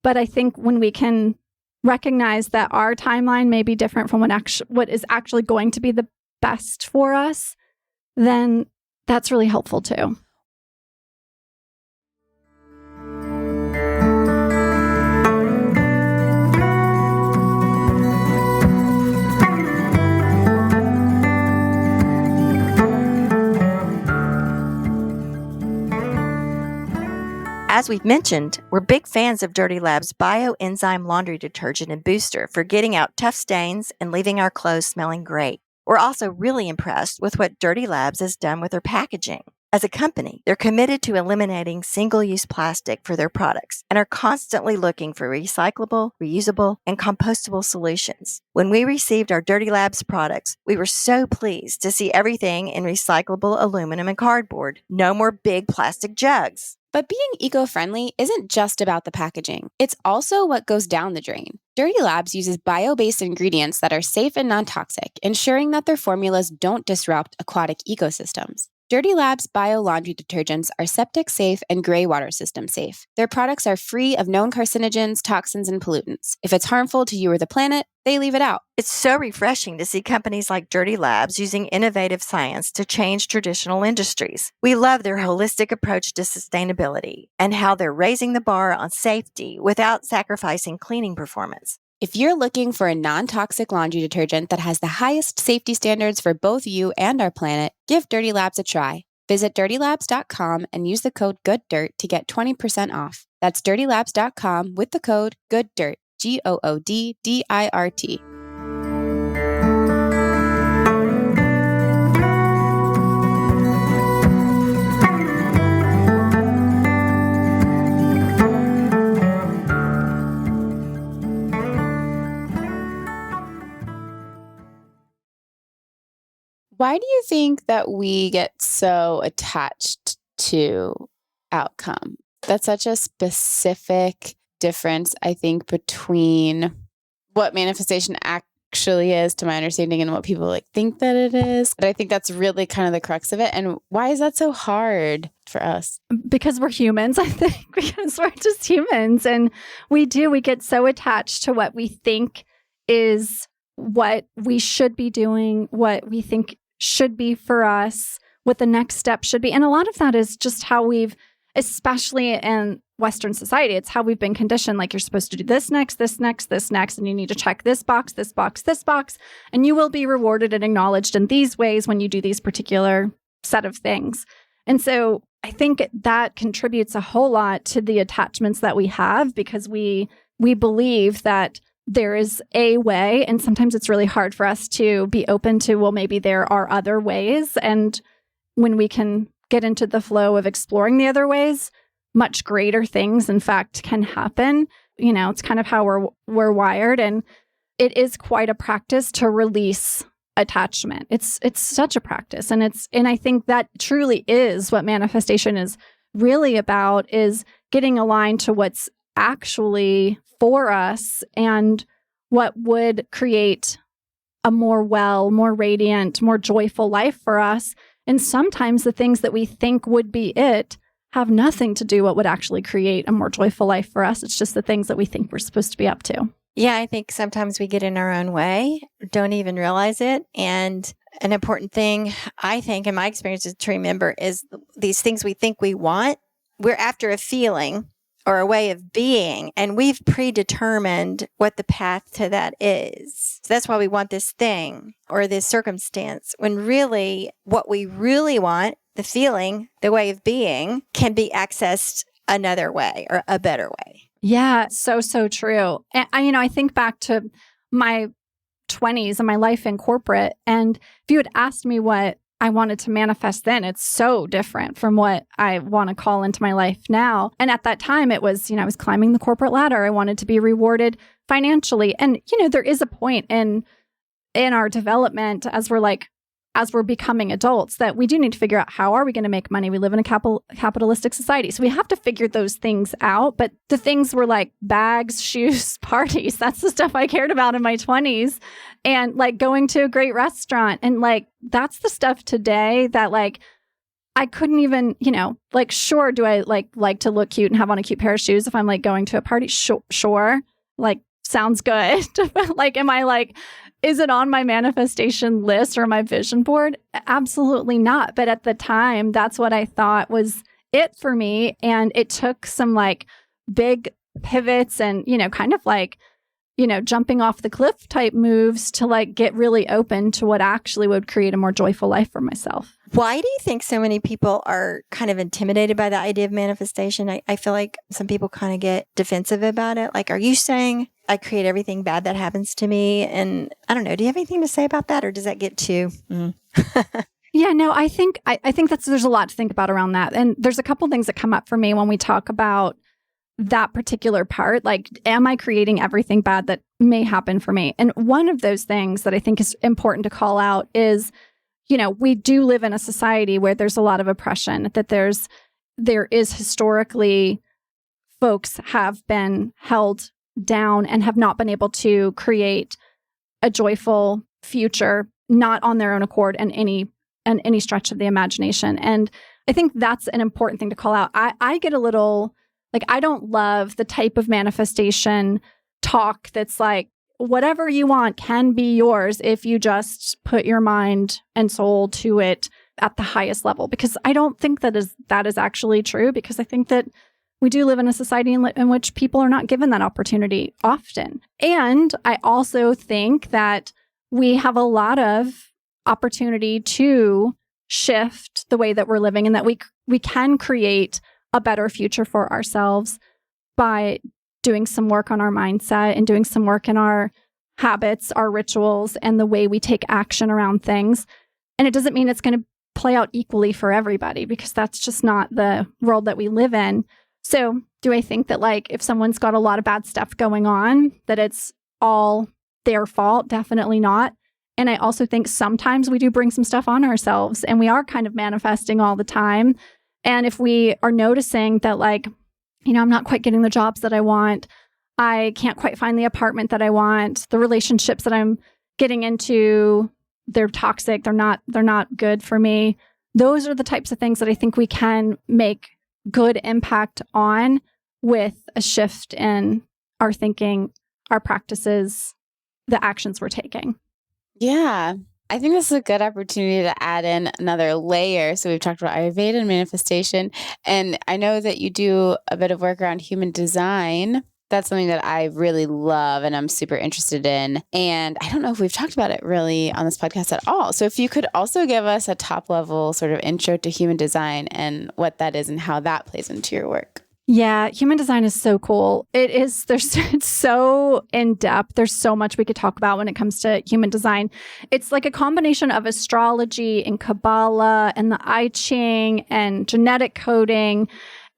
But I think when we can recognize that our timeline may be different from what is actually going to be the best for us, then that's really helpful too. As we've mentioned, we're big fans of Dirty Lab's bioenzyme laundry detergent and booster for getting out tough stains and leaving our clothes smelling great. We're also really impressed with what Dirty Labs has done with their packaging. As a company, they're committed to eliminating single-use plastic for their products and are constantly looking for recyclable, reusable, and compostable solutions. When we received our Dirty Labs products, we were so pleased to see everything in recyclable aluminum and cardboard. No more big plastic jugs. But being eco-friendly isn't just about the packaging. It's also what goes down the drain. Dirty Labs uses bio-based ingredients that are safe and non-toxic, ensuring that their formulas don't disrupt aquatic ecosystems. Dirty Labs bio laundry detergents are septic safe and gray water system safe. Their products are free of known carcinogens, toxins, and pollutants. If it's harmful to you or the planet, they leave it out. It's so refreshing to see companies like Dirty Labs using innovative science to change traditional industries. We love their holistic approach to sustainability and how they're raising the bar on safety without sacrificing cleaning performance. If you're looking for a non-toxic laundry detergent that has the highest safety standards for both you and our planet, give Dirty Labs a try. Visit dirtylabs.com and use the code GOODDIRT to get 20% off. That's dirtylabs.com with the code GOODDIRT, GOODDIRT. Why do you think that we get so attached to outcome? That's such a specific difference, I think, between what manifestation actually is, to my understanding, and what people think that it is. But I think that's really kind of the crux of it. And why is that so hard for us? Because we're humans, I think, because we're just humans. And we get so attached to what we think is what we should be doing, what we think should be for us, what the next step should be. And a lot of that is just how we've, especially in Western society, it's how we've been conditioned. Like, you're supposed to do this next, this next, this next, and you need to check this box, this box, this box, and you will be rewarded and acknowledged in these ways when you do these particular set of things. And so I think that contributes a whole lot to the attachments that we have, because we believe that there is a way, and sometimes it's really hard for us to be open to, well, maybe there are other ways. And when we can get into the flow of exploring the other ways, much greater things, in fact, can happen. You know, it's kind of how we're wired. And it is quite a practice to release attachment. It's such a practice. And I think that truly is what manifestation is really about, is getting aligned to what's actually for us and what would create a more radiant, more joyful life for us. And sometimes the things that we think would be it have nothing to do what would actually create a more joyful life for us. It's just the things that we think we're supposed to be up to. Yeah, I think sometimes we get in our own way, don't even realize it. And an important thing, I think, in my experience, is to remember is these things we think we want, we're after a feeling or a way of being, and we've predetermined what the path to that is. So that's why we want this thing or this circumstance, when really what we really want, the feeling, the way of being, can be accessed another way or a better way. Yeah, so true. And I think back to my 20s and my life in corporate, and if you had asked me what I wanted to manifest then, it's so different from what I want to call into my life now. And at that time, it was, I was climbing the corporate ladder. I wanted to be rewarded financially. And, there is a point in our development as we're becoming adults that we do need to figure out, how are we going to make money? We live in a capitalistic society. So we have to figure those things out. But the things were like bags, shoes, parties. That's the stuff I cared about in my 20s. And going to a great restaurant. And that's the stuff today that I couldn't even, sure, do I like to look cute and have on a cute pair of shoes if I'm going to a party? Sure. Sounds good. But am I is it on my manifestation list or my vision board? Absolutely not. But at the time, that's what I thought was it for me. And it took some big pivots and, kind of jumping off the cliff type moves to get really open to what actually would create a more joyful life for myself. Why do you think so many people are kind of intimidated by the idea of manifestation? I feel like some people kind of get defensive about it. Are you saying I create everything bad that happens to me? And I don't know. Do you have anything to say about that, or does that get too? Yeah, no, I think there's a lot to think about around that. And there's a couple things that come up for me when we talk about that particular part. Am I creating everything bad that may happen for me? And one of those things that I think is important to call out is, we do live in a society where there's a lot of oppression, that there is historically folks have been held down and have not been able to create a joyful future, not on their own accord and any stretch of the imagination. And I think that's an important thing to call out. I get a little, I don't love the type of manifestation talk that's whatever you want can be yours if you just put your mind and soul to it at the highest level. Because I don't think that is actually true, because I think that we do live in a society in which people are not given that opportunity often. And I also think that we have a lot of opportunity to shift the way that we're living, and that we can create a better future for ourselves by doing some work on our mindset and doing some work in our habits, our rituals, and the way we take action around things. And it doesn't mean it's going to play out equally for everybody, because that's just not the world that we live in. So do I think that like if someone's got a lot of bad stuff going on, that it's all their fault? Definitely not. And I also think sometimes we do bring some stuff on ourselves, and we are kind of manifesting all the time. And if we are noticing that like, I'm not quite getting the jobs that I want, I can't quite find the apartment that I want, the relationships that I'm getting into, they're toxic, they're not good for me. Those are the types of things that I think we can make good impact on with a shift in our thinking, our practices, the actions we're taking. Yeah. I think this is a good opportunity to add in another layer. So we've talked about Ayurveda and manifestation, and I know that you do a bit of work around human design. That's something that I really love and I'm super interested in. And I don't know if we've talked about it really on this podcast at all. So if you could also give us a top level sort of intro to human design and what that is and how that plays into your work. Yeah, human design is so cool. It's so in depth. There's so much we could talk about when it comes to human design. It's like a combination of astrology and Kabbalah and the I Ching and genetic coding.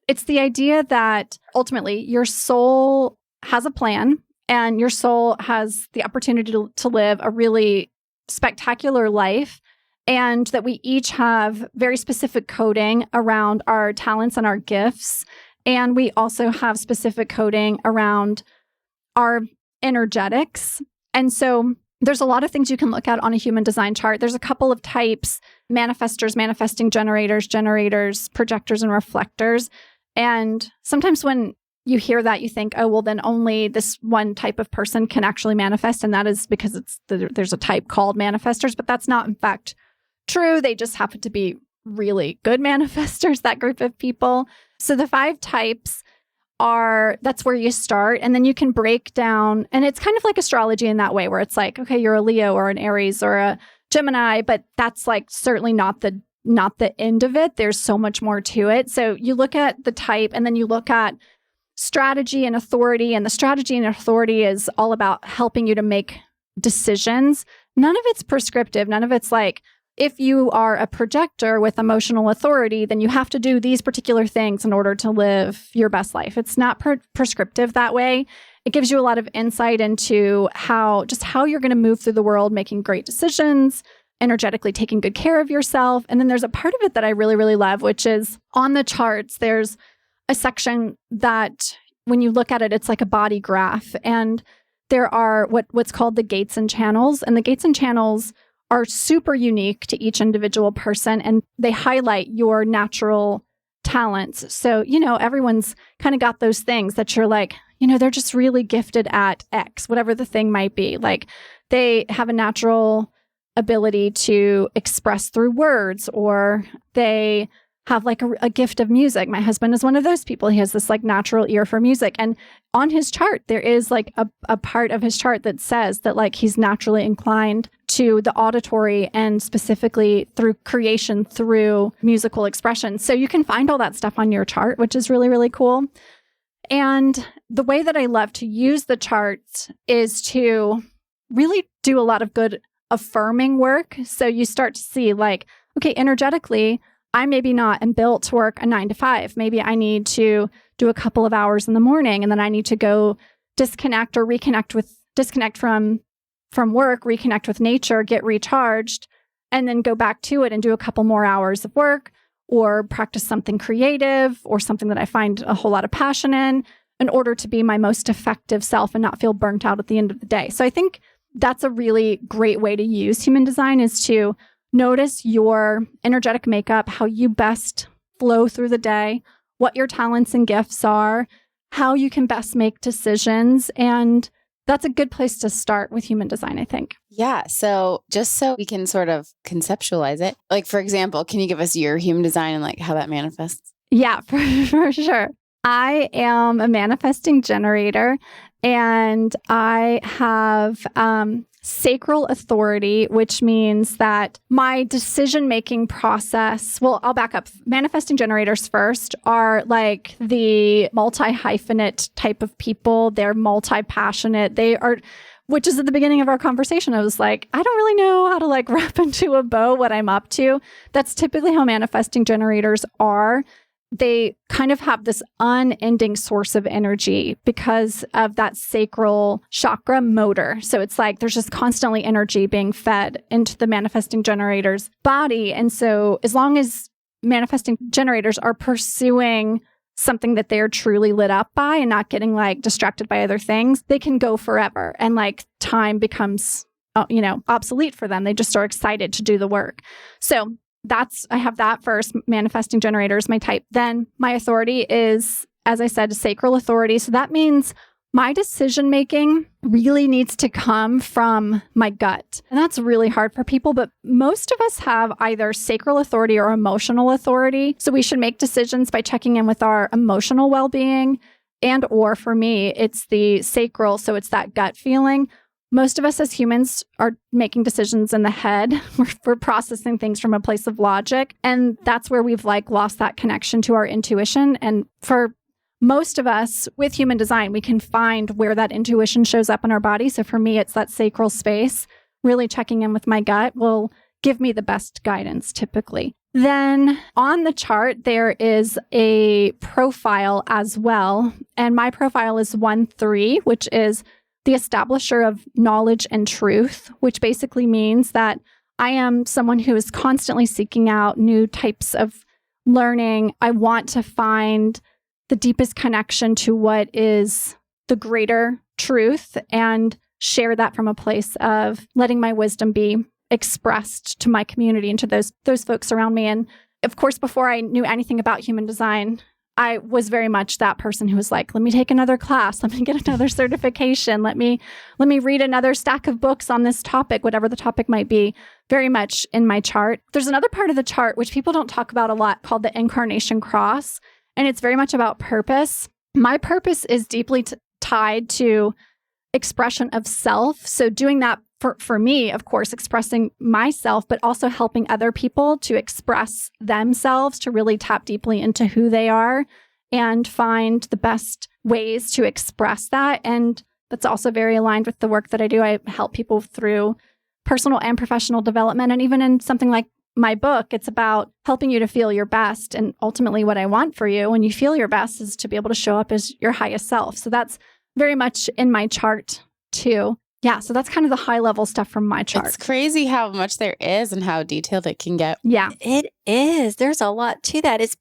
It's the idea that ultimately your soul has a plan, and your soul has the opportunity to live a really spectacular life, and that we each have very specific coding around our talents and our gifts. And we also have specific coding around our energetics. And so there's a lot of things you can look at on a human design chart. There's a couple of types: manifestors, manifesting generators, projectors, and reflectors. And sometimes when you hear that, you think, oh, well, then only this one type of person can actually manifest. And that is because there's a type called manifestors, but that's not in fact true. They just happen to be really good manifestors, that group of people. So the 5 types that's where you start. And then you can break down, and it's kind of like astrology in that way, where it's like, okay, you're a Leo or an Aries or a Gemini, but that's like certainly not the end of it. There's so much more to it. So you look at the type, and then you look at strategy and authority. And the strategy and authority is all about helping you to make decisions. None of it's prescriptive. None of it's like, if you are a projector with emotional authority, then you have to do these particular things in order to live your best life. It's not prescriptive that way. It gives you a lot of insight into how you're going to move through the world, making great decisions, energetically taking good care of yourself. And then there's a part of it that I really, really love, which is on the charts, there's a section that when you look at it, it's like a body graph. And there are what's called the gates and channels. And the gates and channels are super unique to each individual person, and they highlight your natural talents. So, everyone's kind of got those things that you're like, they're just really gifted at X, whatever the thing might be. Like they have a natural ability to express through words, or they have like a gift of music. My husband is one of those people. He has this like natural ear for music. And on his chart, there is like a part of his chart that says that like he's naturally inclined to the auditory, and specifically through creation, through musical expression. So you can find all that stuff on your chart, which is really, really cool. And the way that I love to use the charts is to really do a lot of good affirming work. So you start to see like, okay, energetically, I maybe not am built to work a 9 to 5. Maybe I need to do a couple of hours in the morning, and then I need to go disconnect or disconnect from work, reconnect with nature, get recharged, and then go back to it and do a couple more hours of work, or practice something creative or something that I find a whole lot of passion in order to be my most effective self and not feel burnt out at the end of the day. So I think that's a really great way to use human design, is to notice your energetic makeup, how you best flow through the day, what your talents and gifts are, how you can best make decisions. And that's a good place to start with human design, I think. Yeah. So just so we can sort of conceptualize it, like, for example, can you give us your human design and like how that manifests? Yeah, for sure. I am a manifesting generator, and I have sacral authority, which means that my decision-making process, well, I'll back up. Manifesting generators first are like the multi-hyphenate type of people. They're multi-passionate. They are, which is at the beginning of our conversation, I was like, I don't really know how to like wrap into a bow what I'm up to. That's typically how manifesting generators are. They kind of have this unending source of energy because of that sacral chakra motor. So it's like there's just constantly energy being fed into the manifesting generator's body. And so as long as manifesting generators are pursuing something that they're truly lit up by and not getting like distracted by other things, they can go forever. And like time becomes, obsolete for them. They just are excited to do the work. So I have that first. Manifesting generator is my type. Then my authority is, as I said, sacral authority. So that means my decision making really needs to come from my gut. And that's really hard for people, but most of us have either sacral authority or emotional authority. So we should make decisions by checking in with our emotional well-being, and or for me, it's the sacral. So it's that gut feeling. Most of us as humans are making decisions in the head. We're processing things from a place of logic. And that's where we've like lost that connection to our intuition. And for most of us with human design, we can find where that intuition shows up in our body. So for me, it's that sacral space. Really checking in with my gut will give me the best guidance typically. Then on the chart, there is a profile as well. And my profile is 1-3, which is the establisher of knowledge and truth, which basically means that I am someone who is constantly seeking out new types of learning. I want to find the deepest connection to what is the greater truth and share that from a place of letting my wisdom be expressed to my community and to those folks around me. And of course, before I knew anything about human design, I was very much that person who was like, let me take another class. Let me get another certification. Let me read another stack of books on this topic, whatever the topic might be, very much in my chart. There's another part of the chart, which people don't talk about a lot, called the incarnation cross. And it's very much about purpose. My purpose is deeply tied to expression of self. So doing that for me, of course, expressing myself, but also helping other people to express themselves, to really tap deeply into who they are and find the best ways to express that. And that's also very aligned with the work that I do. I help people through personal and professional development. And even in something like my book, it's about helping you to feel your best. And ultimately what I want for you when you feel your best is to be able to show up as your highest self. So that's very much in my chart too. Yeah, so that's kind of the high level stuff from my chart. It's crazy how much there is and how detailed it can get. Yeah. It is. There's a lot to that. Is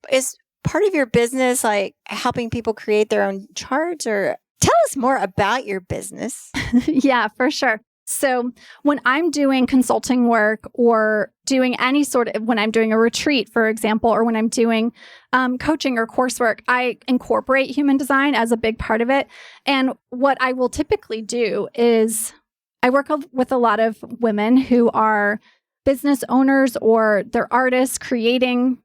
part of your business like helping people create their own charts, or tell us more about your business? Yeah, for sure. So when I'm doing consulting work or doing any sort of, when I'm doing a retreat, for example, or when I'm doing coaching or coursework, I incorporate human design as a big part of it. And what I will typically do is I work with a lot of women who are business owners or they're artists creating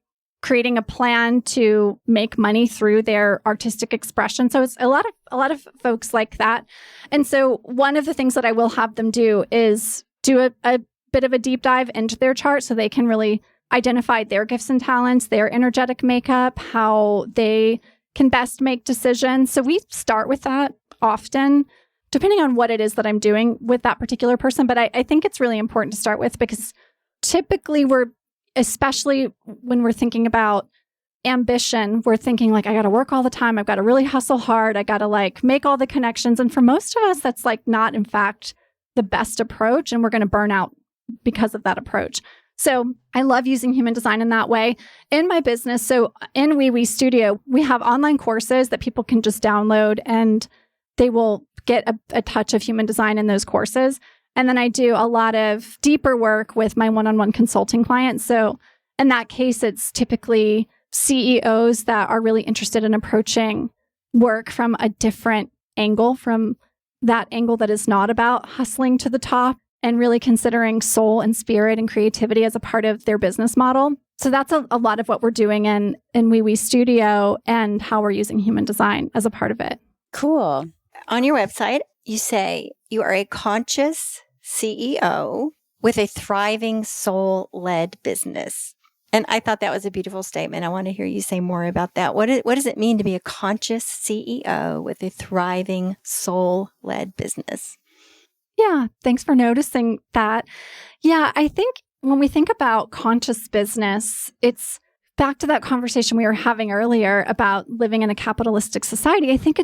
a plan to make money through their artistic expression. So it's a lot of folks like that. And so one of the things that I will have them do is do a bit of a deep dive into their chart so they can really identify their gifts and talents, their energetic makeup, how they can best make decisions. So we start with that often, depending on what it is that I'm doing with that particular person. But I think it's really important to start with because typically especially when we're thinking about ambition, we're thinking like, I got to work all the time. I've got to really hustle hard. I got to like make all the connections. And for most of us, that's like not in fact the best approach. And we're going to burn out because of that approach. So I love using human design in that way in my business. So in Wee Studio, we have online courses that people can just download and they will get a touch of human design in those courses. And then I do a lot of deeper work with my one-on-one consulting clients. So in that case, it's typically CEOs that are really interested in approaching work from a different angle, from that angle that is not about hustling to the top and really considering soul and spirit and creativity as a part of their business model. So that's a lot of what we're doing in Wee Wee Studio and how we're using human design as a part of it. Cool. On your website, you say you are a conscious CEO with a thriving soul-led business. And I thought that was a beautiful statement. I want to hear you say more about that. What does it mean to be a conscious CEO with a thriving soul-led business? Yeah, thanks for noticing that. Yeah, I think when we think about conscious business, it's back to that conversation we were having earlier about living in a capitalistic society. I think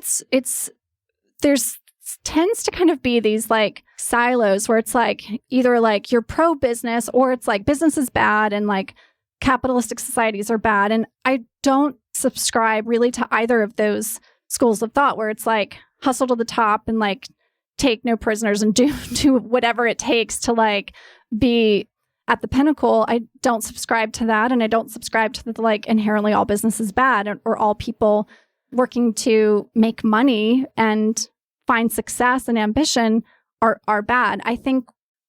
there's tends to kind of be these like silos where it's like either like you're pro business or it's like business is bad and like capitalistic societies are bad. And I don't subscribe really to either of those schools of thought where it's like hustle to the top and like take no prisoners and do whatever it takes to like be at the pinnacle. I don't subscribe to that. And I don't subscribe to the like inherently all business is bad or all people working to make money and find success and ambition are bad. I think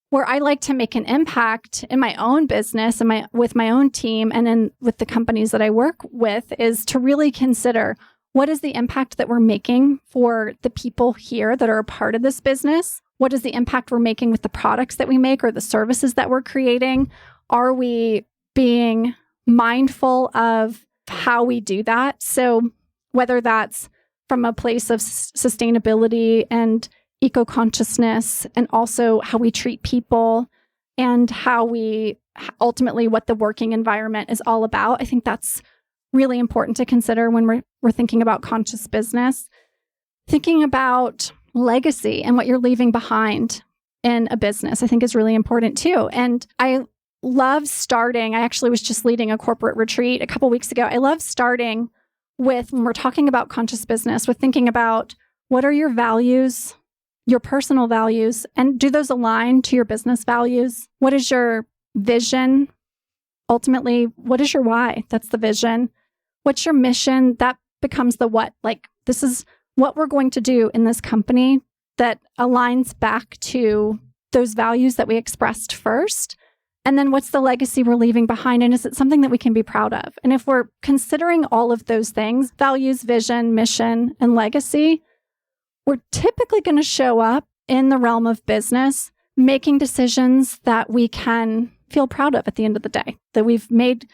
where I like to make an impact in my own business and with my own team and with the companies that I work with is to really consider what is the impact that we're making for the people here that are a part of this business? What is the impact we're making with the products that we make or the services that we're creating? Are we being mindful of how we do that? So whether that's from a place of sustainability and eco-consciousness, and also how we treat people and how we ultimately what the working environment is all about. I think that's really important to consider when we're thinking about conscious business. Thinking about legacy and what you're leaving behind in a business, I think is really important too. And I love starting, I actually was just leading a corporate retreat a couple weeks ago. I love starting with, when we're talking about conscious business, with thinking about what are your values, your personal values, and do those align to your business values? What is your vision? Ultimately, what is your why? That's the vision. What's your mission? That becomes the what. Like, this is what we're going to do in this company that aligns back to those values that we expressed first. And then what's the legacy we're leaving behind? And is it something that we can be proud of? And if we're considering all of those things, values, vision, mission, and legacy, we're typically going to show up in the realm of business, making decisions that we can feel proud of at the end of the day, that we've made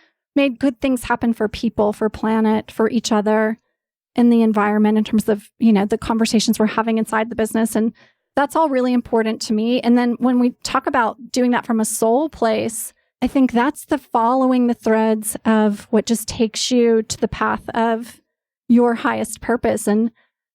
good things happen for people, for planet, for each other, in the environment in terms of, the conversations we're having inside the business. And that's all really important to me. And then when we talk about doing that from a soul place, I think that's the following the threads of what just takes you to the path of your highest purpose. And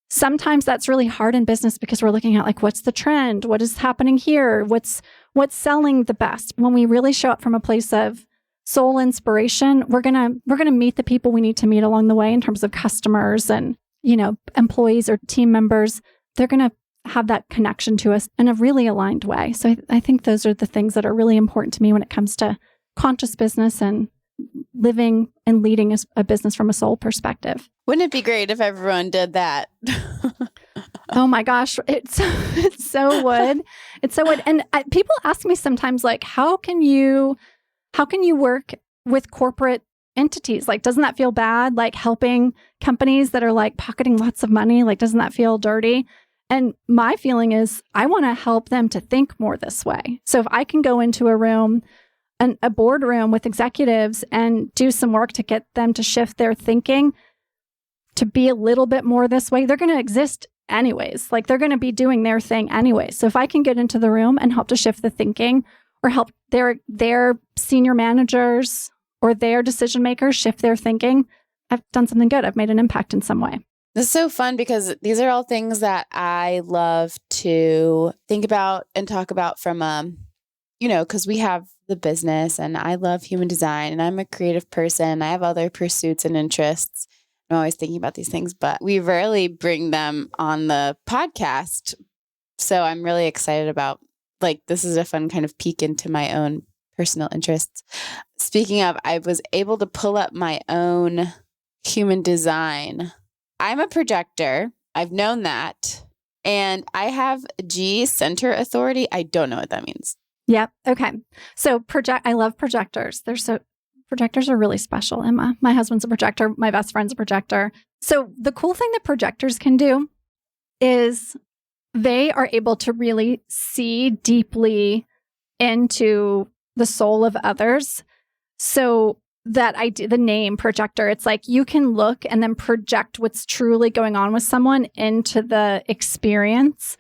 sometimes that's really hard in business because we're looking at like, what's the trend? What is happening here? What's selling the best? When we really show up from a place of soul inspiration, we're gonna meet the people we need to meet along the way in terms of customers and, employees or team members. They're gonna have that connection to us in a really aligned way. So I think those are the things that are really important to me when it comes to conscious business and living and leading a business from a soul perspective. Wouldn't it be great if everyone did that? Oh my gosh, it so would. It so would. And people ask me sometimes, like, how can you work with corporate entities? Like, doesn't that feel bad? Like helping companies that are like pocketing lots of money? Like, doesn't that feel dirty? And my feeling is I want to help them to think more this way. So if I can go into a room, a boardroom with executives and do some work to get them to shift their thinking to be a little bit more this way, they're going to exist anyways. Like, they're going to be doing their thing anyway. So if I can get into the room and help to shift the thinking or help their senior managers or their decision makers shift their thinking, I've done something good. I've made an impact in some way. This is so fun because these are all things that I love to think about and talk about from, because we have the business and I love human design and I'm a creative person. I have other pursuits and interests. I'm always thinking about these things, but we rarely bring them on the podcast. So I'm really excited about, this is a fun kind of peek into my own personal interests. Speaking of, I was able to pull up my own human design. I'm a projector. I've known that. And I have G center authority. I don't know what that means. Yep. Okay. So I love projectors. Projectors are really special, Emma. My husband's a projector. My best friend's a projector. So the cool thing that projectors can do is they are able to really see deeply into the soul of others. So that idea, the name projector, it's like you can look and then project what's truly going on with someone into the experience.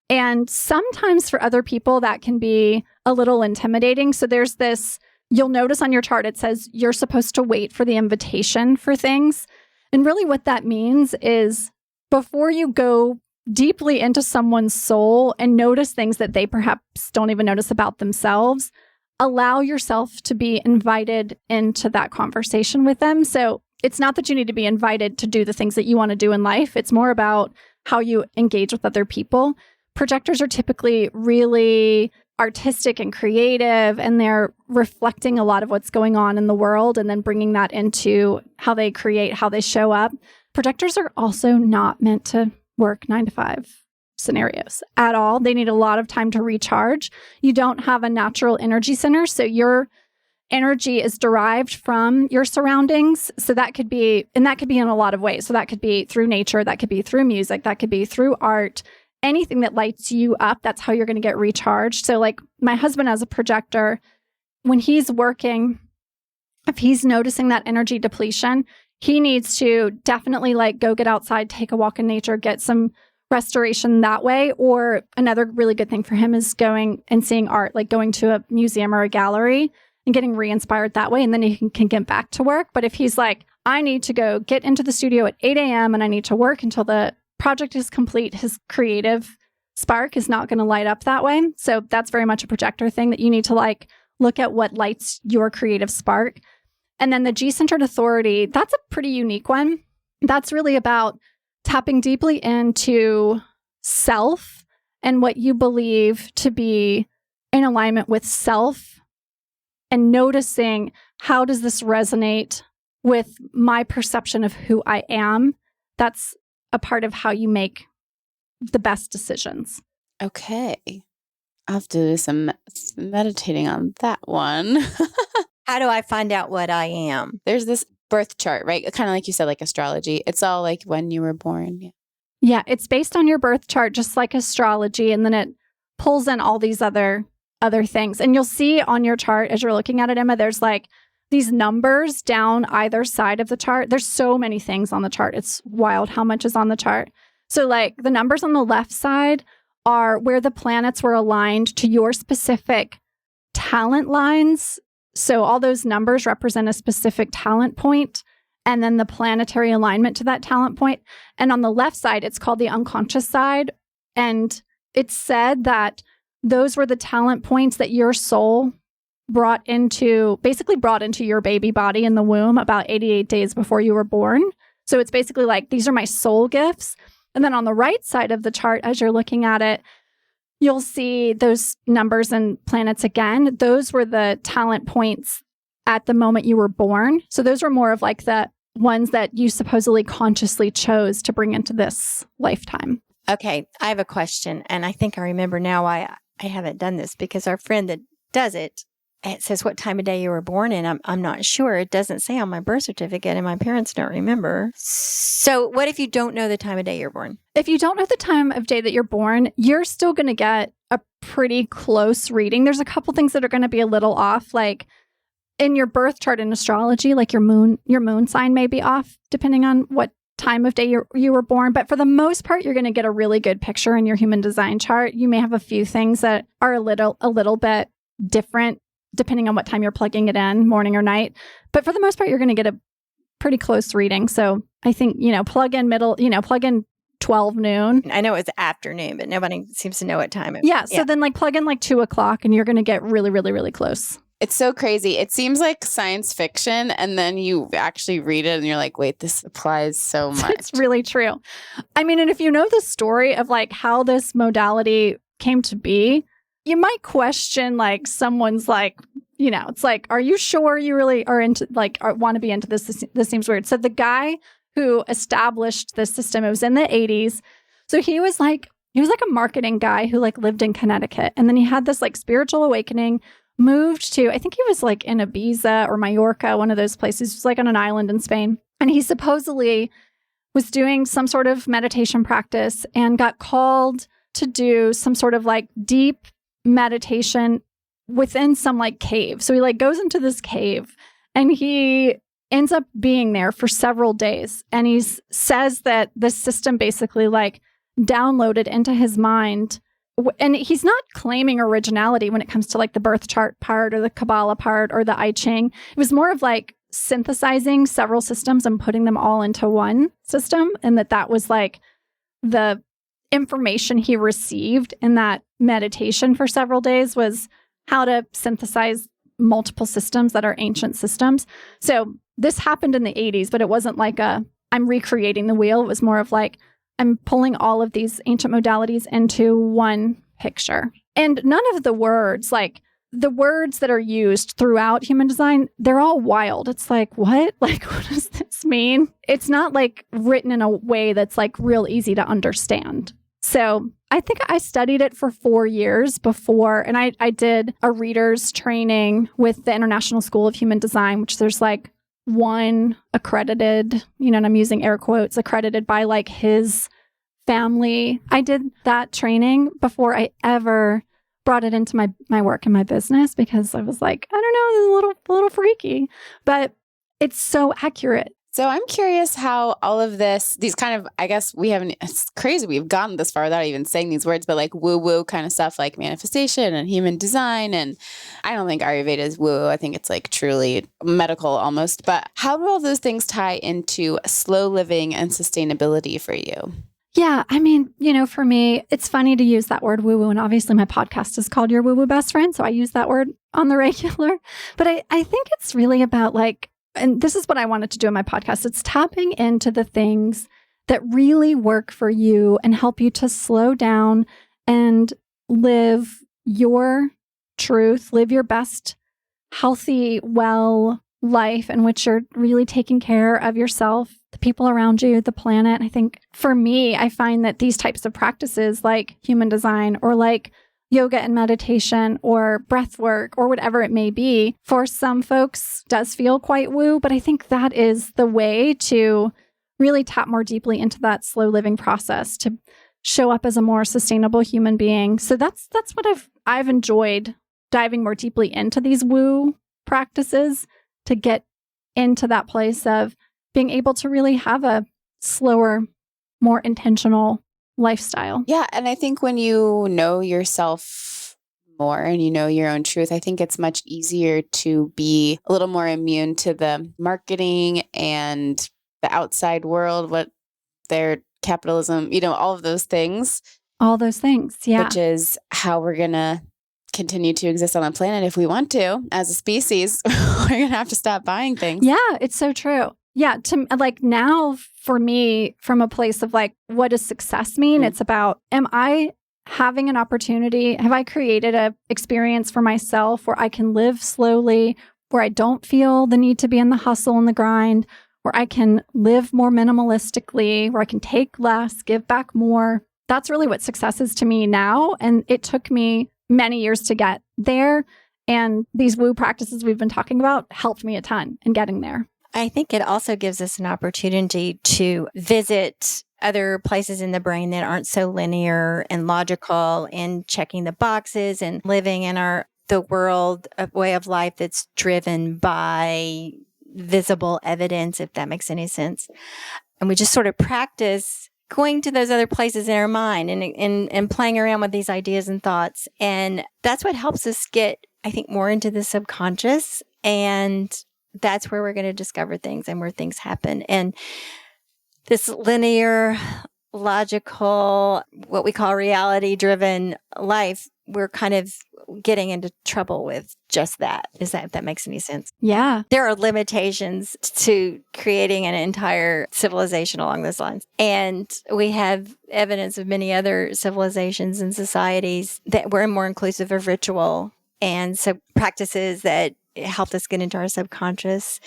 And sometimes for other people, that can be a little intimidating. So there's this, you'll notice on your chart, it says you're supposed to wait for the invitation for things. And really what that means is before you go deeply into someone's soul and notice things that they perhaps don't even notice about themselves, allow yourself to be invited into that conversation with them. So it's not that you need to be invited to do the things that you want to do in life. It's more about how you engage with other people. Projectors are typically really artistic and creative, and they're reflecting a lot of what's going on in the world and then bringing that into how they create, how they show up. Projectors are also not meant to work 9 to 5 scenarios at all. They need a lot of time to recharge. You don't have a natural energy center, so your energy is derived from your surroundings. So that could be in a lot of ways. So that could be through nature, that could be through music, that could be through art, anything that lights you up. That's how you're going to get recharged. So like my husband as a projector, when he's working, if he's noticing that energy depletion, he needs to definitely like go get outside, take a walk in nature, get some restoration that way. Or another really good thing for him is going and seeing art, like going to a museum or a gallery and getting re-inspired that way. And then he can get back to work. But if he's like, I need to go get into the studio at 8 a.m. and I need to work until the project is complete, his creative spark is not going to light up that way. So that's very much a projector thing that you need to like look at what lights your creative spark. And then the G-centered authority, that's a pretty unique one. That's really about tapping deeply into self and what you believe to be in alignment with self and noticing how does this resonate with my perception of who I am. That's a part of how you make the best decisions. Okay. I'll have to do some meditating on that one. How do I find out what I am? There's this birth chart, right? Kind of like you said, like astrology. It's all like when you were born. Yeah. Yeah, it's based on your birth chart, just like astrology. And then it pulls in all these other things. And you'll see on your chart, as you're looking at it, Emma, there's like these numbers down either side of the chart. There's so many things on the chart. It's wild how much is on the chart. So like the numbers on the left side are where the planets were aligned to your specific talent lines. So all those numbers represent a specific talent point, and then the planetary alignment to that talent point. And on the left side, it's called the unconscious side. And it's said that those were the talent points that your soul brought into your baby body in the womb about 88 days before you were born. So it's basically like, these are my soul gifts. And then on the right side of the chart, as you're looking at it, you'll see those numbers and planets again. Those were the talent points at the moment you were born. So those were more of like the ones that you supposedly consciously chose to bring into this lifetime. Okay, I have a question. And I think I remember now why I haven't done this, because our friend that does it says what time of day you were born in. I'm not sure. It doesn't say on my birth certificate, and my parents don't remember. So what if you don't know the time of day you're born? If you don't know the time of day that you're born, you're still going to get a pretty close reading. There's a couple things that are going to be a little off. Like in your birth chart in astrology, like your moon sign may be off depending on what time of day you were born. But for the most part, you're going to get a really good picture in your human design chart. You may have a few things that are a little bit different depending on what time you're plugging it in, morning or night. But for the most part, you're going to get a pretty close reading. So I think, plug in 12 noon. I know it's afternoon, but nobody seems to know what time it is. Yeah. So then like plug in like 2 o'clock and you're going to get really, really, really close. It's so crazy. It seems like science fiction, and then you actually read it and you're like, wait, this applies so much. It's really true. I mean, and if you know the story of like how this modality came to be, you might question like someone's like, it's like, are you sure you really are into like want to be into this? This seems weird. So the guy who established this system, it was in the 80s. So he was like a marketing guy who like lived in Connecticut. And then he had this like spiritual awakening, moved to, I think he was like in Ibiza or Mallorca, one of those places. He was like on an island in Spain. And he supposedly was doing some sort of meditation practice and got called to do some sort of like deep meditation within some like cave. So he like goes into this cave and he ends up being there for several days. And he says that the system basically like downloaded into his mind. And he's not claiming originality when it comes to like the birth chart part or the Kabbalah part or the I Ching. It was more of like synthesizing several systems and putting them all into one system. And that was like the information he received in that meditation for several days was how to synthesize multiple systems that are ancient systems. So this happened in the 80s, but it wasn't like I'm recreating the wheel. It was more of like, I'm pulling all of these ancient modalities into one picture. And none of the words, like the words that are used throughout human design, they're all wild. It's like, what? Like, what does this mean? It's not like written in a way that's like real easy to understand. So I think I studied it for 4 years before, and I did a reader's training with the International School of Human Design, which there's like one accredited, and I'm using air quotes, accredited by like his family. I did that training before I ever brought it into my work and my business because I was like, I don't know, this is a little freaky, but it's so accurate. So I'm curious how all of these kind of, I guess it's crazy we've gotten this far without even saying these words, but like woo-woo kind of stuff like manifestation and human design. And I don't think Ayurveda is woo. I think it's like truly medical almost. But how do all those things tie into slow living and sustainability for you? Yeah, I mean, for me, it's funny to use that word woo-woo. And obviously my podcast is called Your Woo-Woo Best Friend. So I use that word on the regular. But I think it's really about like, and this is what I wanted to do in my podcast. It's tapping into the things that really work for you and help you to slow down and live your truth, live your best, healthy, well life in which you're really taking care of yourself, the people around you, the planet. I think for me, I find that these types of practices like human design or like yoga and meditation or breath work or whatever it may be, for some folks does feel quite woo, but I think that is the way to really tap more deeply into that slow living process to show up as a more sustainable human being. So that's what I've enjoyed diving more deeply into these woo practices to get into that place of being able to really have a slower, more intentional lifestyle. Yeah. And I think when you know yourself more and you know your own truth, I think it's much easier to be a little more immune to the marketing and the outside world, what their capitalism, all of those things. All those things. Yeah. Which is how we're going to continue to exist on the planet if we want to as a species. We're going to have to stop buying things. Yeah, it's so true. Yeah, to like now for me, from a place of like, what does success mean? Mm-hmm. It's about, am I having an opportunity? Have I created a experience for myself where I can live slowly, where I don't feel the need to be in the hustle and the grind, where I can live more minimalistically, where I can take less, give back more? That's really what success is to me now. And it took me many years to get there. And these woo practices we've been talking about helped me a ton in getting there. I think it also gives us an opportunity to visit other places in the brain that aren't so linear and logical and checking the boxes and living in the world, a way of life that's driven by visible evidence, if that makes any sense. And we just sort of practice going to those other places in our mind and playing around with these ideas and thoughts. And that's what helps us get, I think, more into the subconscious. And that's where we're going to discover things and where things happen. And this linear, logical, what we call reality-driven life, we're kind of getting into trouble with just that. If that makes any sense? Yeah. There are limitations to creating an entire civilization along those lines. And we have evidence of many other civilizations and societies that were more inclusive of ritual and so practices that helped us get into our subconscious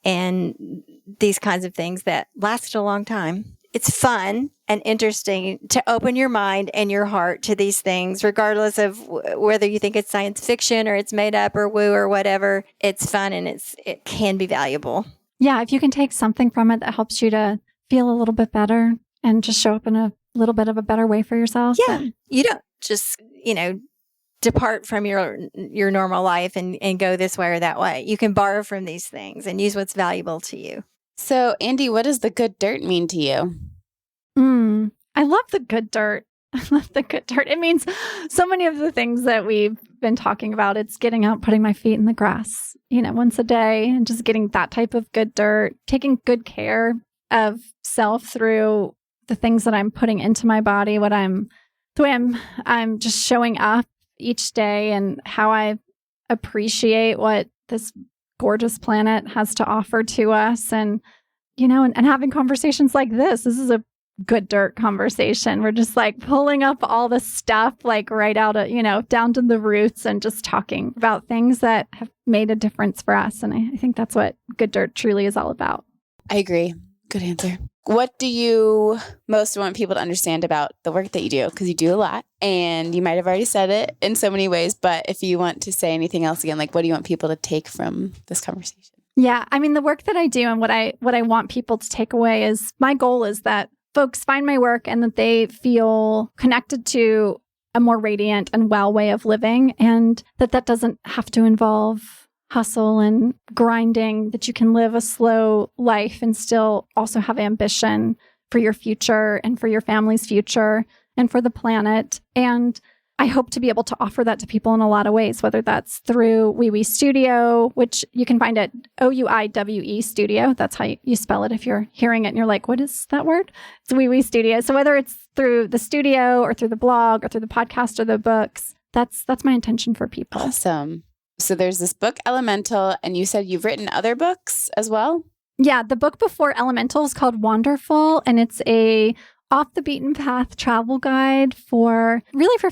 and these kinds of things that lasted a long time. it's fun and interesting to open your mind and your heart to these things, regardless of whether you think it's science fiction or it's made up or woo or whatever. It's fun and it can be valuable. Yeah, if you can take something from it that helps you to feel a little bit better and just show up in a little bit of a better way for yourself. Yeah, you don't just, depart from your normal life and go this way or that way. You can borrow from these things and use what's valuable to you. So, Andi, what does the good dirt mean to you? I love the good dirt. I love the good dirt. It means so many of the things that we've been talking about. It's getting out, putting my feet in the grass, once a day, and just getting that type of good dirt, taking good care of self through the things that I'm putting into my body, the way I'm just showing up each day and how I appreciate what this gorgeous planet has to offer to us. And, and having conversations like this. This is a good dirt conversation. We're just like pulling up all the stuff, like right out of, down to the roots and just talking about things that have made a difference for us. And I think that's what good dirt truly is all about. I agree. Good answer. What do you most want people to understand about the work that you do? Because you do a lot and you might have already said it in so many ways, but if you want to say anything else again, like what do you want people to take from this conversation? Yeah. I mean, the work that I do and what I want people to take away is my goal is that folks find my work and that they feel connected to a more radiant and well way of living, and that doesn't have to involve hustle and grinding, that you can live a slow life and still also have ambition for your future and for your family's future and for the planet. And I hope to be able to offer that to people in a lot of ways, whether that's through Wee Wee Studio, which you can find at OUIWE Studio. That's how you spell it if you're hearing it and you're like, what is that word? It's Wee Wee Studio. So whether it's through the studio or through the blog or through the podcast or the books, that's my intention for people. Awesome. So there's this book, Elemental, and you said you've written other books as well? Yeah, the book before Elemental is called Wonderful, and it's a off the beaten path travel guide for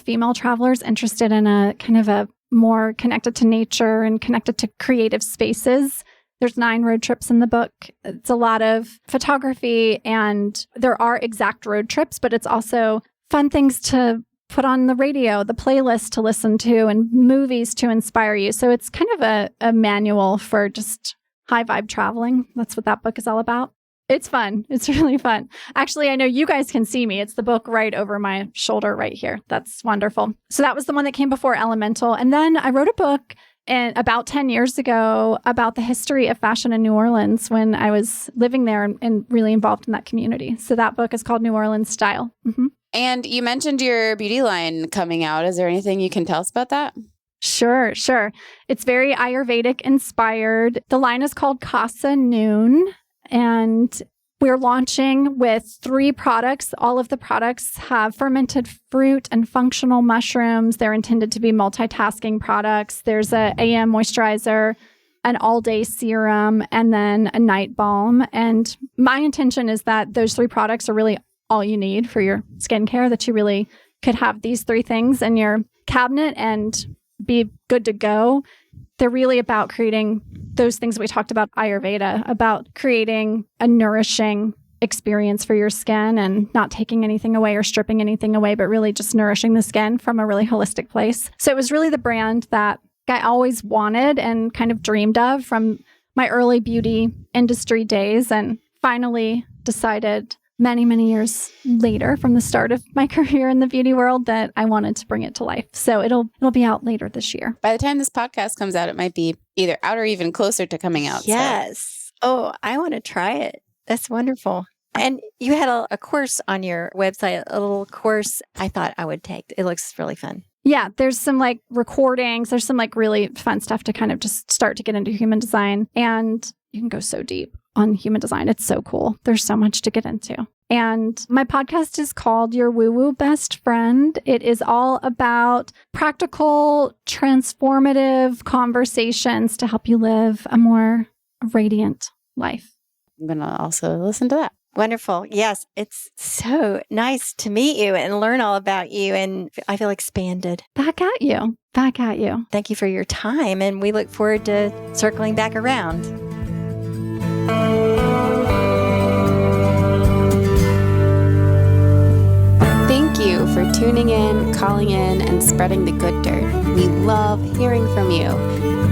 female travelers interested in a kind of a more connected to nature and connected to creative spaces. There's 9 road trips in the book. It's a lot of photography and there are exact road trips, but it's also fun things to put on the radio, the playlist to listen to, and movies to inspire you. So it's kind of a manual for just high vibe traveling. That's what that book is all about. It's fun. It's really fun. Actually, I know you guys can see me. It's the book right over my shoulder right here. That's wonderful. So that was the one that came before Elemental. And then I wrote a book about 10 years ago about the history of fashion in New Orleans when I was living there and really involved in that community. So that book is called New Orleans Style. Mm-hmm. And you mentioned your beauty line coming out. Is there anything you can tell us about that? Sure. It's very Ayurvedic inspired. The line is called Casa Noon. And we're launching with 3 products. All of the products have fermented fruit and functional mushrooms. They're intended to be multitasking products. There's a AM moisturizer, an all-day serum, and then a night balm. And my intention is that those 3 products are really all you need for your skincare, that you really could have these 3 things in your cabinet and be good to go. They're really about creating those things that we talked about Ayurveda, about creating a nourishing experience for your skin and not taking anything away or stripping anything away, but really just nourishing the skin from a really holistic place. So it was really the brand that I always wanted and kind of dreamed of from my early beauty industry days, and finally decided many, many years later from the start of my career in the beauty world that I wanted to bring it to life. So it'll be out later this year. By the time this podcast comes out, it might be either out or even closer to coming out. Yes. So. Oh, I want to try it. That's wonderful. And you had a course on your website, a little course I thought I would take. It looks really fun. Yeah, there's some like recordings. There's some like really fun stuff to kind of just start to get into human design. And you can go so deep on human design. It's so cool. There's so much to get into. And my podcast is called Your Woo Woo Best Friend. It is all about practical, transformative conversations to help you live a more radiant life. I'm going to also listen to that. Wonderful. Yes, it's so nice to meet you and learn all about you. And I feel expanded. Back at you. Thank you for your time. And we look forward to circling back around. tuning in, calling in, and spreading the good dirt. We love hearing from you.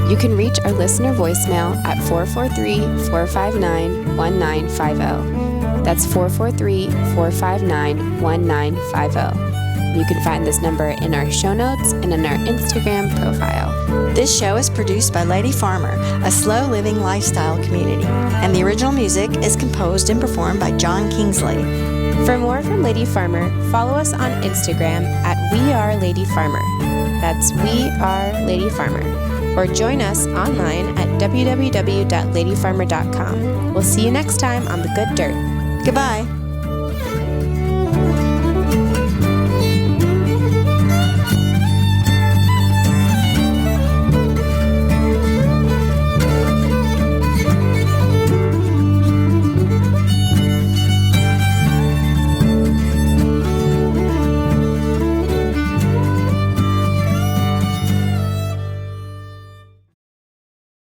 You can reach our listener voicemail at 443-459-1950. That's 443-459-1950. You can find this number in our show notes and in our Instagram profile. This show is produced by Lady Farmer, a slow living lifestyle community, and the original music is composed and performed by John Kingsley. For more from Lady Farmer, follow us on Instagram at We Are Lady Farmer. That's We Are Lady Farmer. Or join us online at www.ladyfarmer.com. We'll see you next time on The Good Dirt. Goodbye.